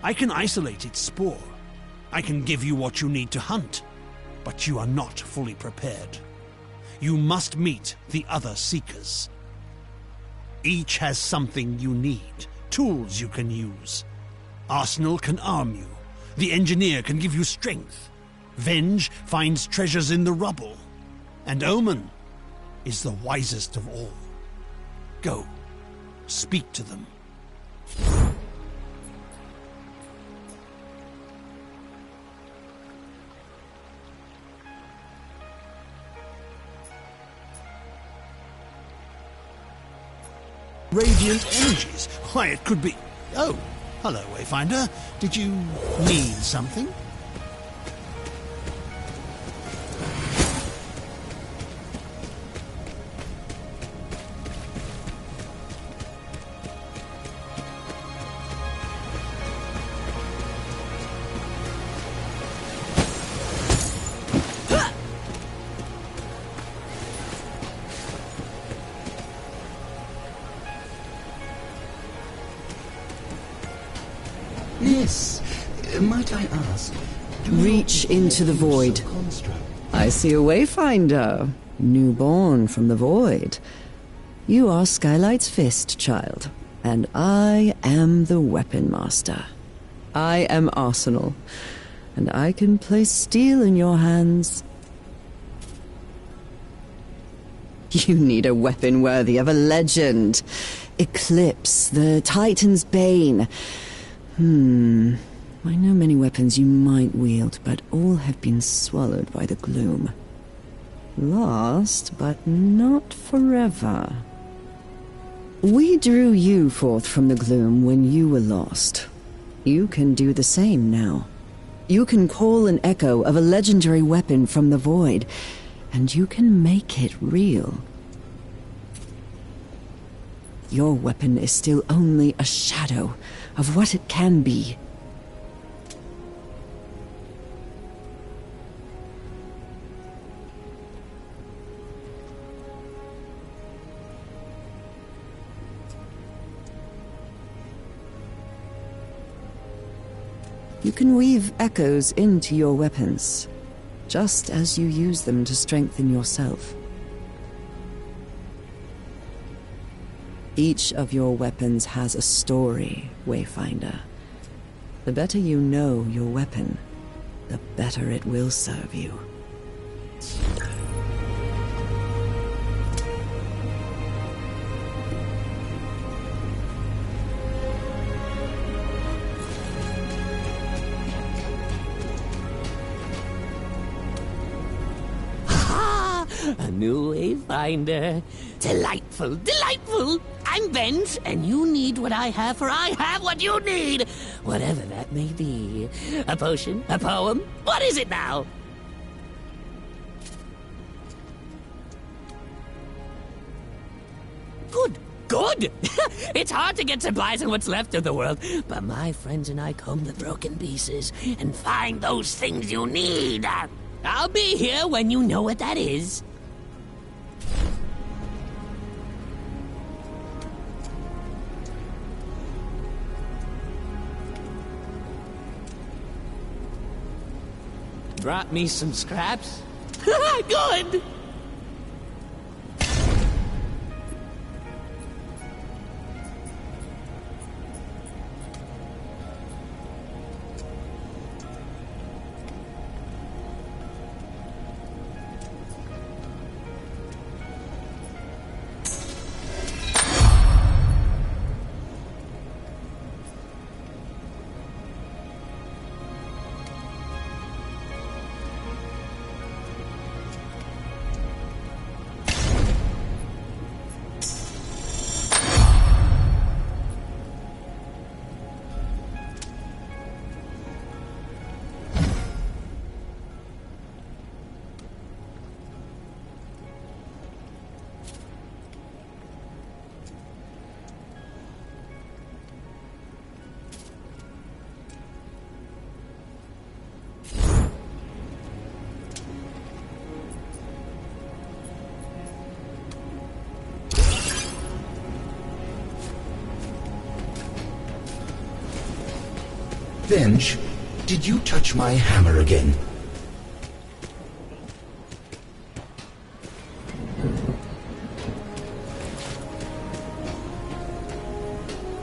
I can isolate its spore. I can give you what you need to hunt, but you are not fully prepared. You must meet the other Seekers. Each has something you need, tools you can use. Arsenal can arm you. The Engineer can give you strength. Venge finds treasures in the rubble. And Omen is the wisest of all. Go, speak to them. Radiant energies. Why, it could be... Oh, hello, Wayfinder. Did you need something? Yes. Might I ask? Reach into the void. I see a Wayfinder, newborn from the void. You are Skylight's fist, child, and I am the Weapon Master. I am Arsenal, and I can place steel in your hands. You need a weapon worthy of a legend. Eclipse, the Titan's Bane. I know many weapons you might wield, but all have been swallowed by the gloom. Lost, but not forever. We drew you forth from the gloom when you were lost. You can do the same now. You can call an echo of a legendary weapon from the void, and you can make it real. Your weapon is still only a shadow of what it can be. You can weave echoes into your weapons, just as you use them to strengthen yourself. Each of your weapons has a story, Wayfinder. The better you know your weapon, the better it will serve you. A new Wayfinder. Delightful, delightful! I'm Venge, and you need what I have, for I have what you need! Whatever that may be. A potion? A poem? What is it now? Good, good! It's hard to get supplies in what's left of the world, but my friends and I comb the broken pieces and find those things you need. I'll be here when you know what that is. Brought me some scraps? Good! Venge, did you touch my hammer again?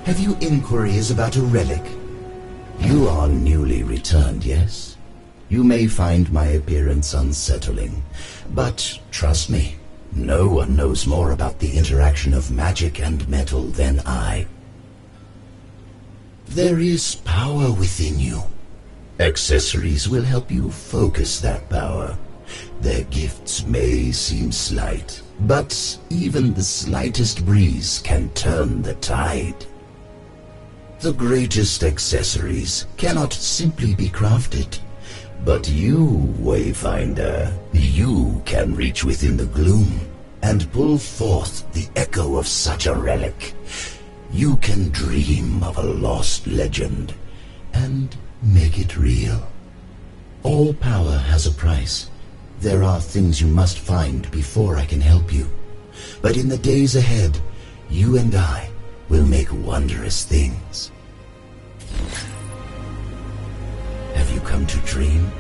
Have you inquiries about a relic? You are newly returned, yes? You may find my appearance unsettling, but trust me, no one knows more about the interaction of magic and metal than I. There is power within you. Accessories will help you focus that power. Their gifts may seem slight, but even the slightest breeze can turn the tide. The greatest accessories cannot simply be crafted. But you, Wayfinder, you can reach within the gloom and pull forth the echo of such a relic. You can dream of a lost legend and make it real. All power has a price. There are things you must find before I can help you. But in the days ahead, you and I will make wondrous things. Have you come to dream?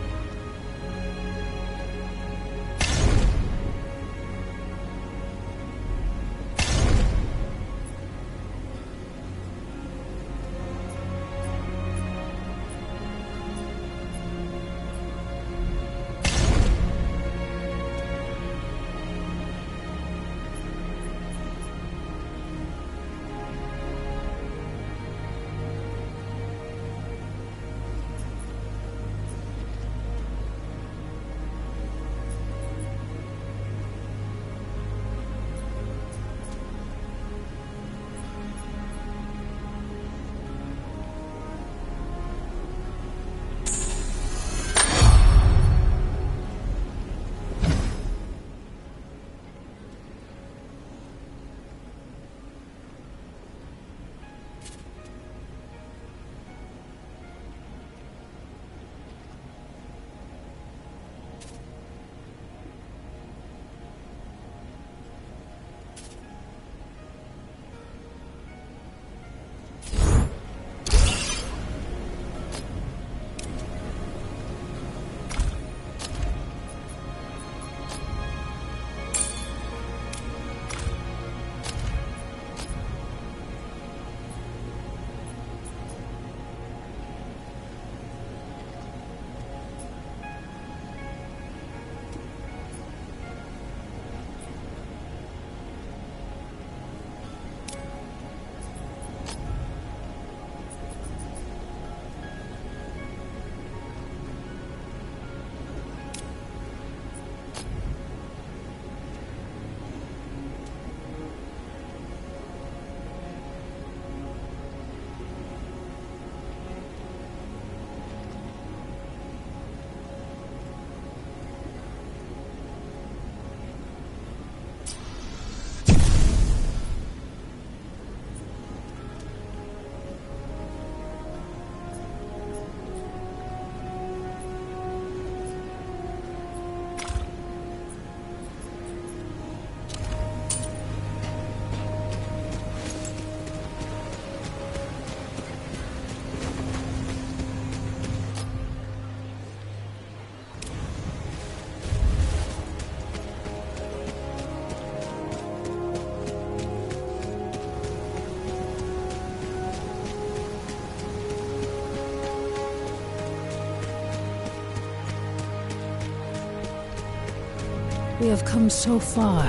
We have come so far.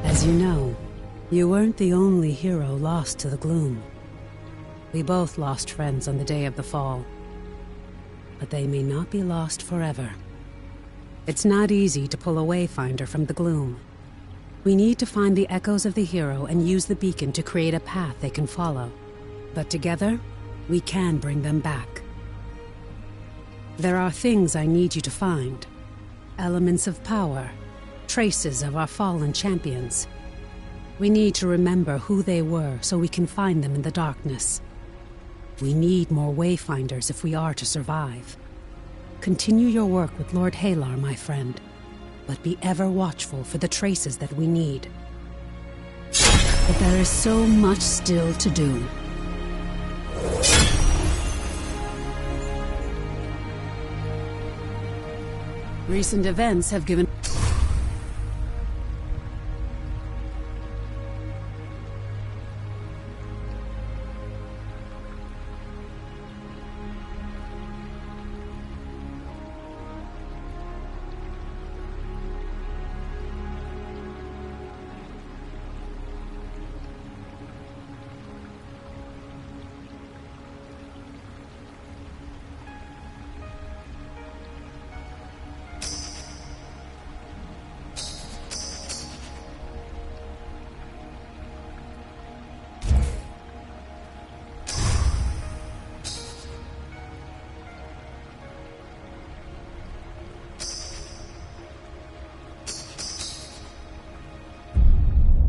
As you know, you weren't the only hero lost to the gloom. We both lost friends on the day of the fall. But they may not be lost forever. It's not easy to pull a Wayfinder from the gloom. We need to find the echoes of the hero and use the beacon to create a path they can follow. But together, we can bring them back. There are things I need you to find. Elements of power. Traces of our fallen champions. We need to remember who they were so we can find them in the darkness. We need more Wayfinders if we are to survive. Continue your work with Lord Halar, my friend, but be ever watchful for the traces that we need. But there is so much still to do. Recent events have given...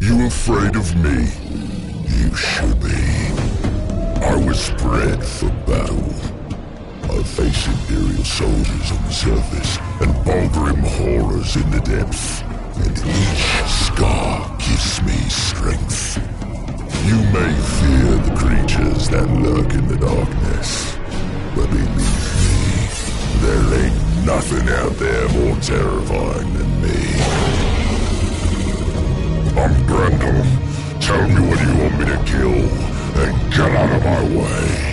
You afraid of me? You should be. I was bred for battle. I face Imperial soldiers on the surface and Balgrim horrors in the depth. And each scar gives me strength. You may fear the creatures that lurk in the darkness, but believe me, there ain't nothing out there more terrifying than me. I'm Brandon. Tell me what you want me to kill, and get out of my way.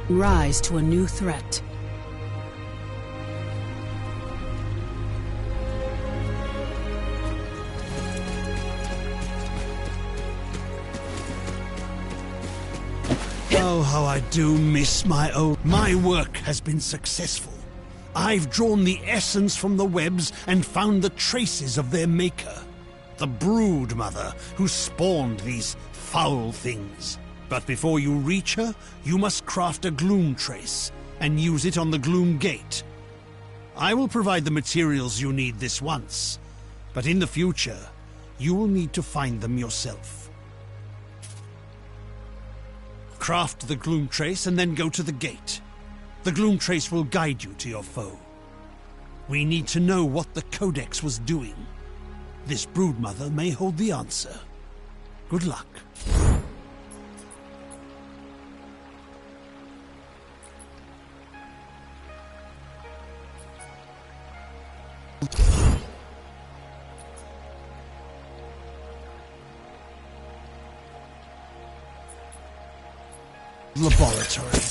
Rise to a new threat. Oh, how I do miss my old... My work has been successful. I've drawn the essence from the webs and found the traces of their maker. The brood mother who spawned these foul things. But before you reach her, you must craft a gloom trace and use it on the gloom gate. I will provide the materials you need this once, but in the future, you will need to find them yourself. Craft the gloom trace and then go to the gate. The gloom trace will guide you to your foe. We need to know what the Codex was doing. This broodmother may hold the answer. Good luck. Laboratory.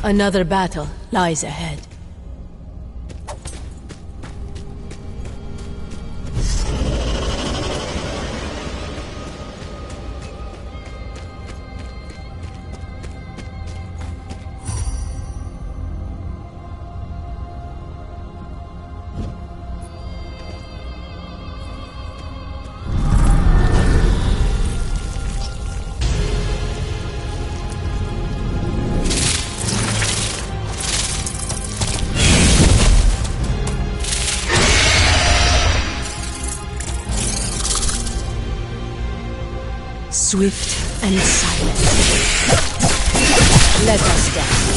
Another battle lies ahead. Swift and silent. Let us dance.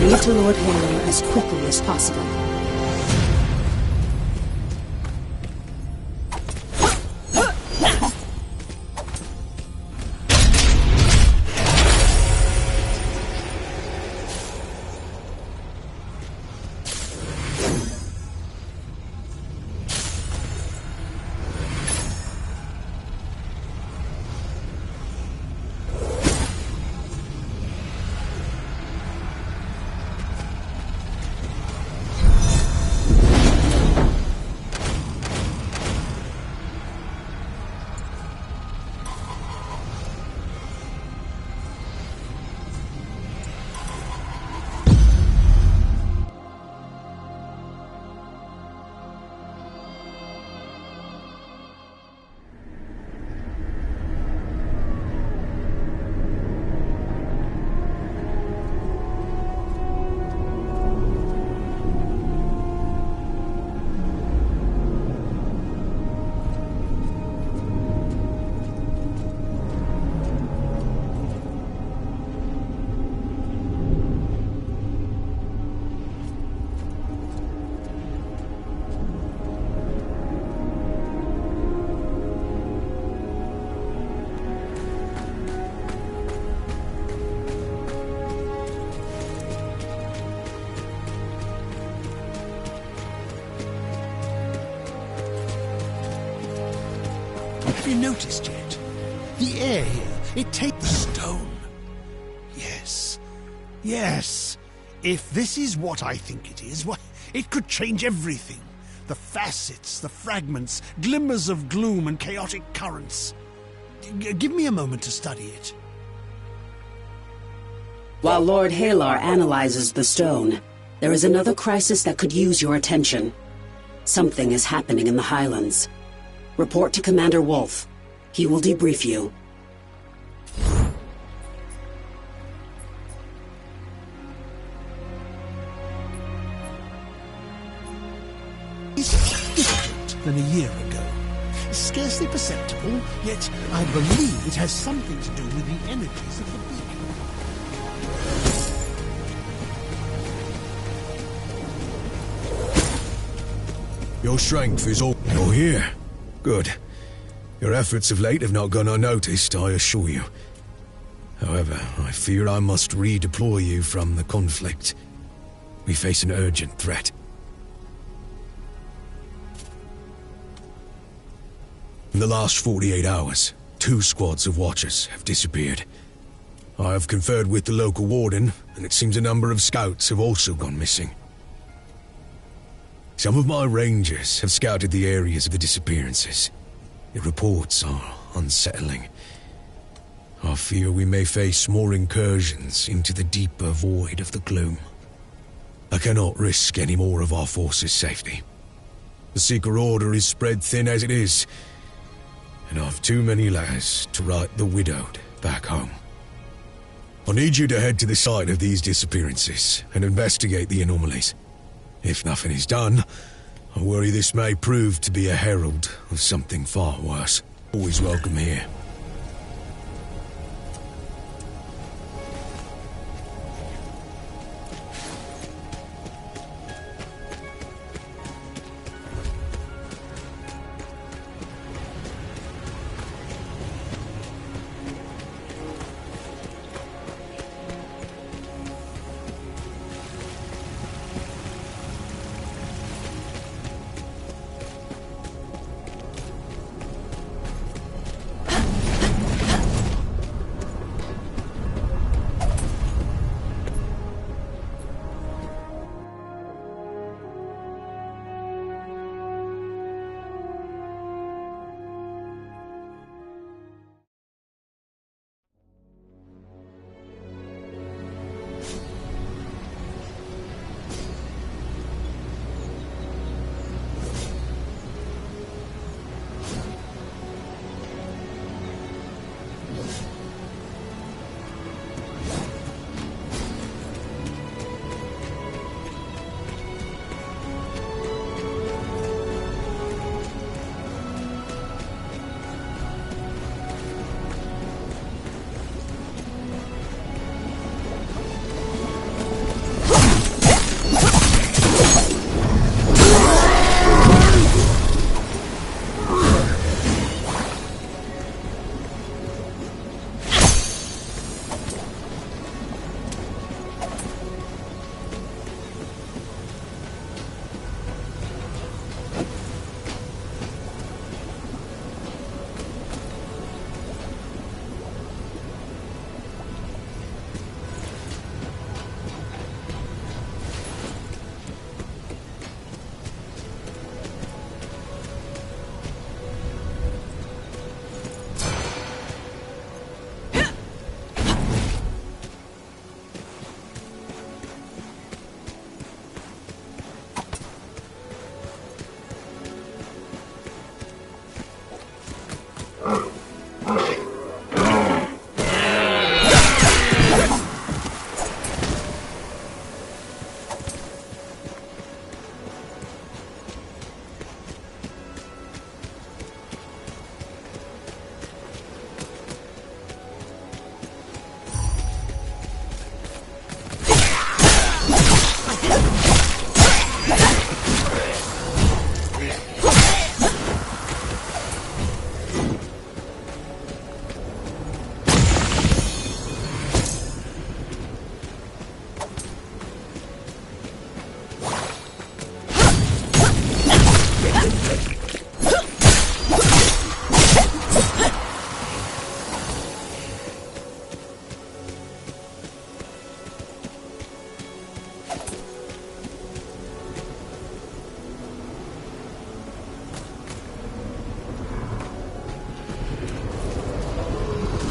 Lead to Lord Halar as quickly as possible. Have you noticed yet? The air here, it takes the stone. Yes. Yes. If this is what I think it is, why, it could change everything. The facets, the fragments, glimmers of gloom and chaotic currents. Give me a moment to study it. While Lord Halar analyzes the stone, there is another crisis that could use your attention. Something is happening in the Highlands. Report to Commander Wolf. He will debrief you. It's different than a year ago. Scarcely perceptible, yet I believe it has something to do with the energies of the beacon. Your strength is all... You're here. Good. Your efforts of late have not gone unnoticed, I assure you. However, I fear I must redeploy you from the conflict. We face an urgent threat. In the last 48 hours, 2 squads of Watchers have disappeared. I have conferred with the local warden, and it seems a number of scouts have also gone missing. Some of my rangers have scouted the areas of the disappearances. The reports are unsettling. I fear we may face more incursions into the deeper void of the gloom. I cannot risk any more of our forces' safety. The Seeker Order is spread thin as it is, and I've too many letters to write the widowed back home. I need you to head to the site of these disappearances and investigate the anomalies. If nothing is done, I worry this may prove to be a herald of something far worse. Always welcome here.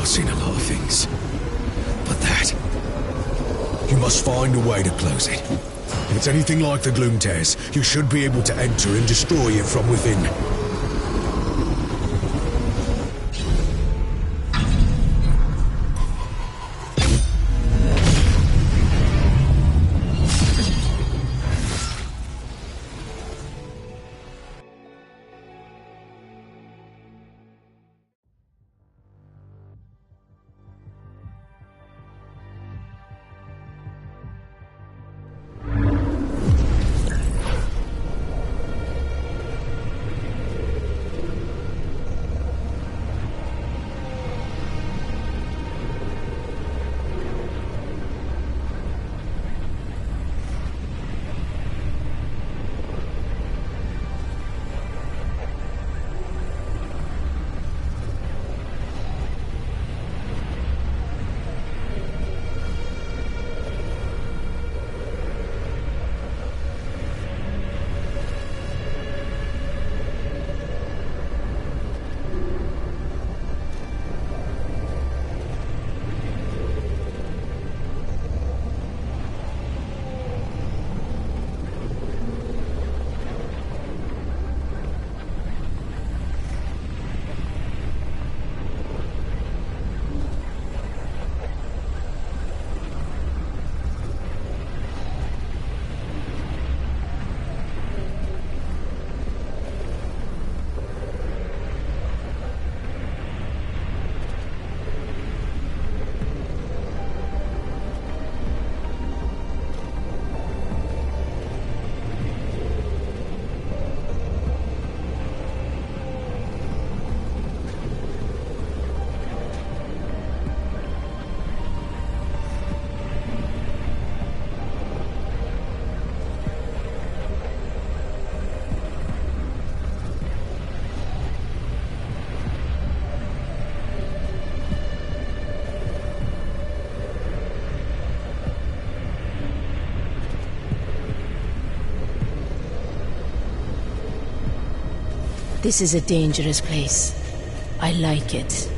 I've seen a lot of things, but that... You must find a way to close it. If it's anything like the Gloom Tears, you should be able to enter and destroy it from within. This is a dangerous place. I like it.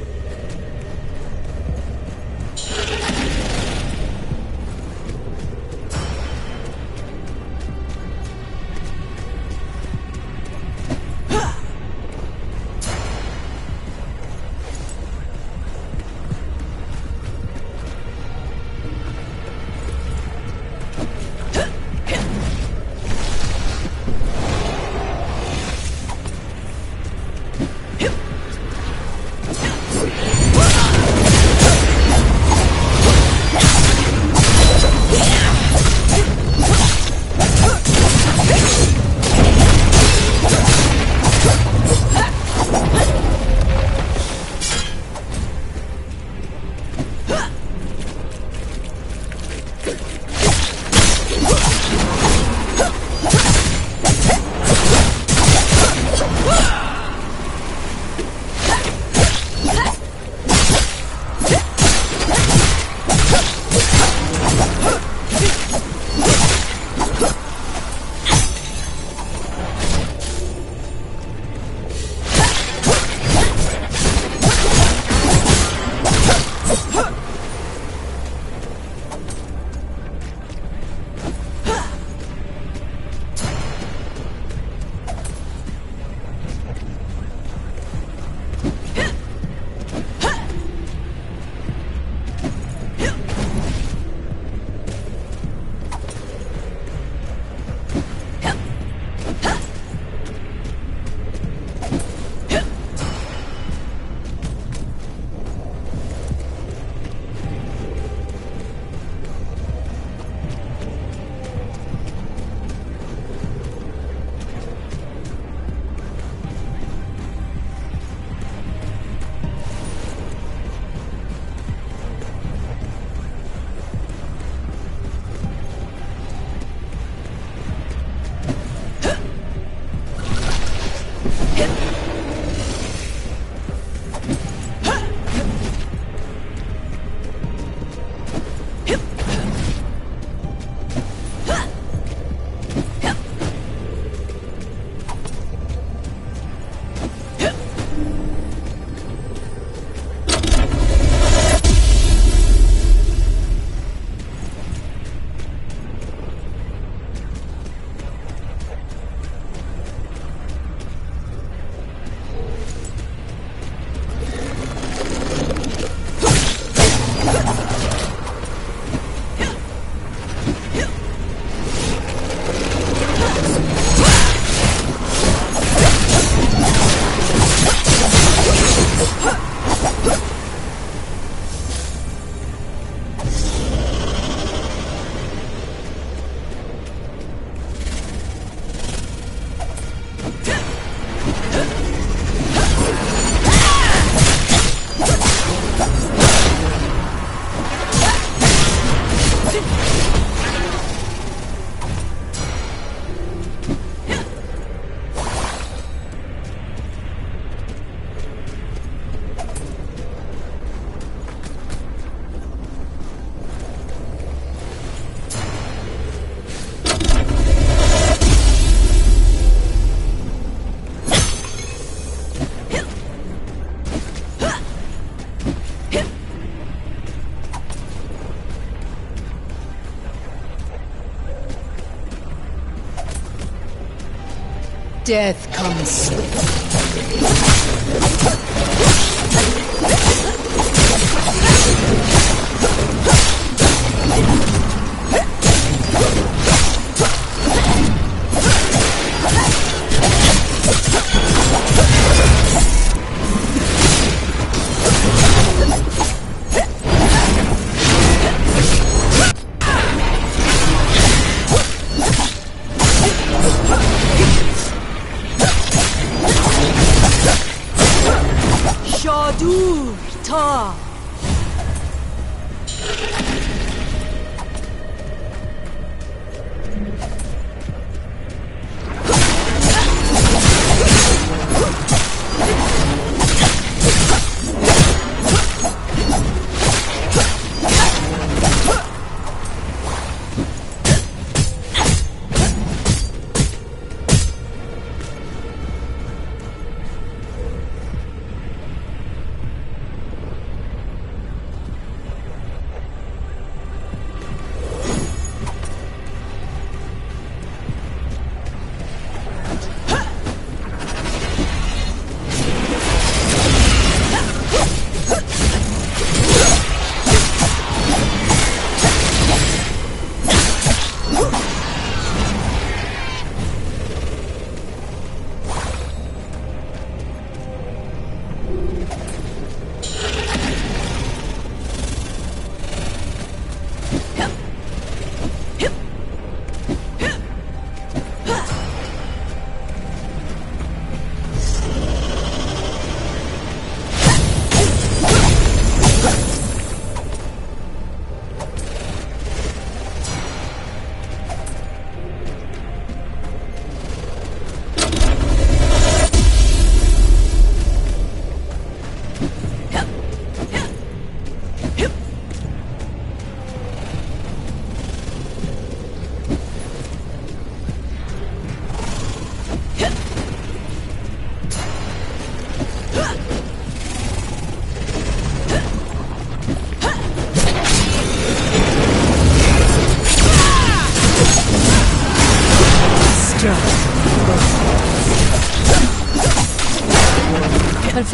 Death comes swift.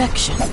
perfection.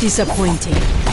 Disappointing.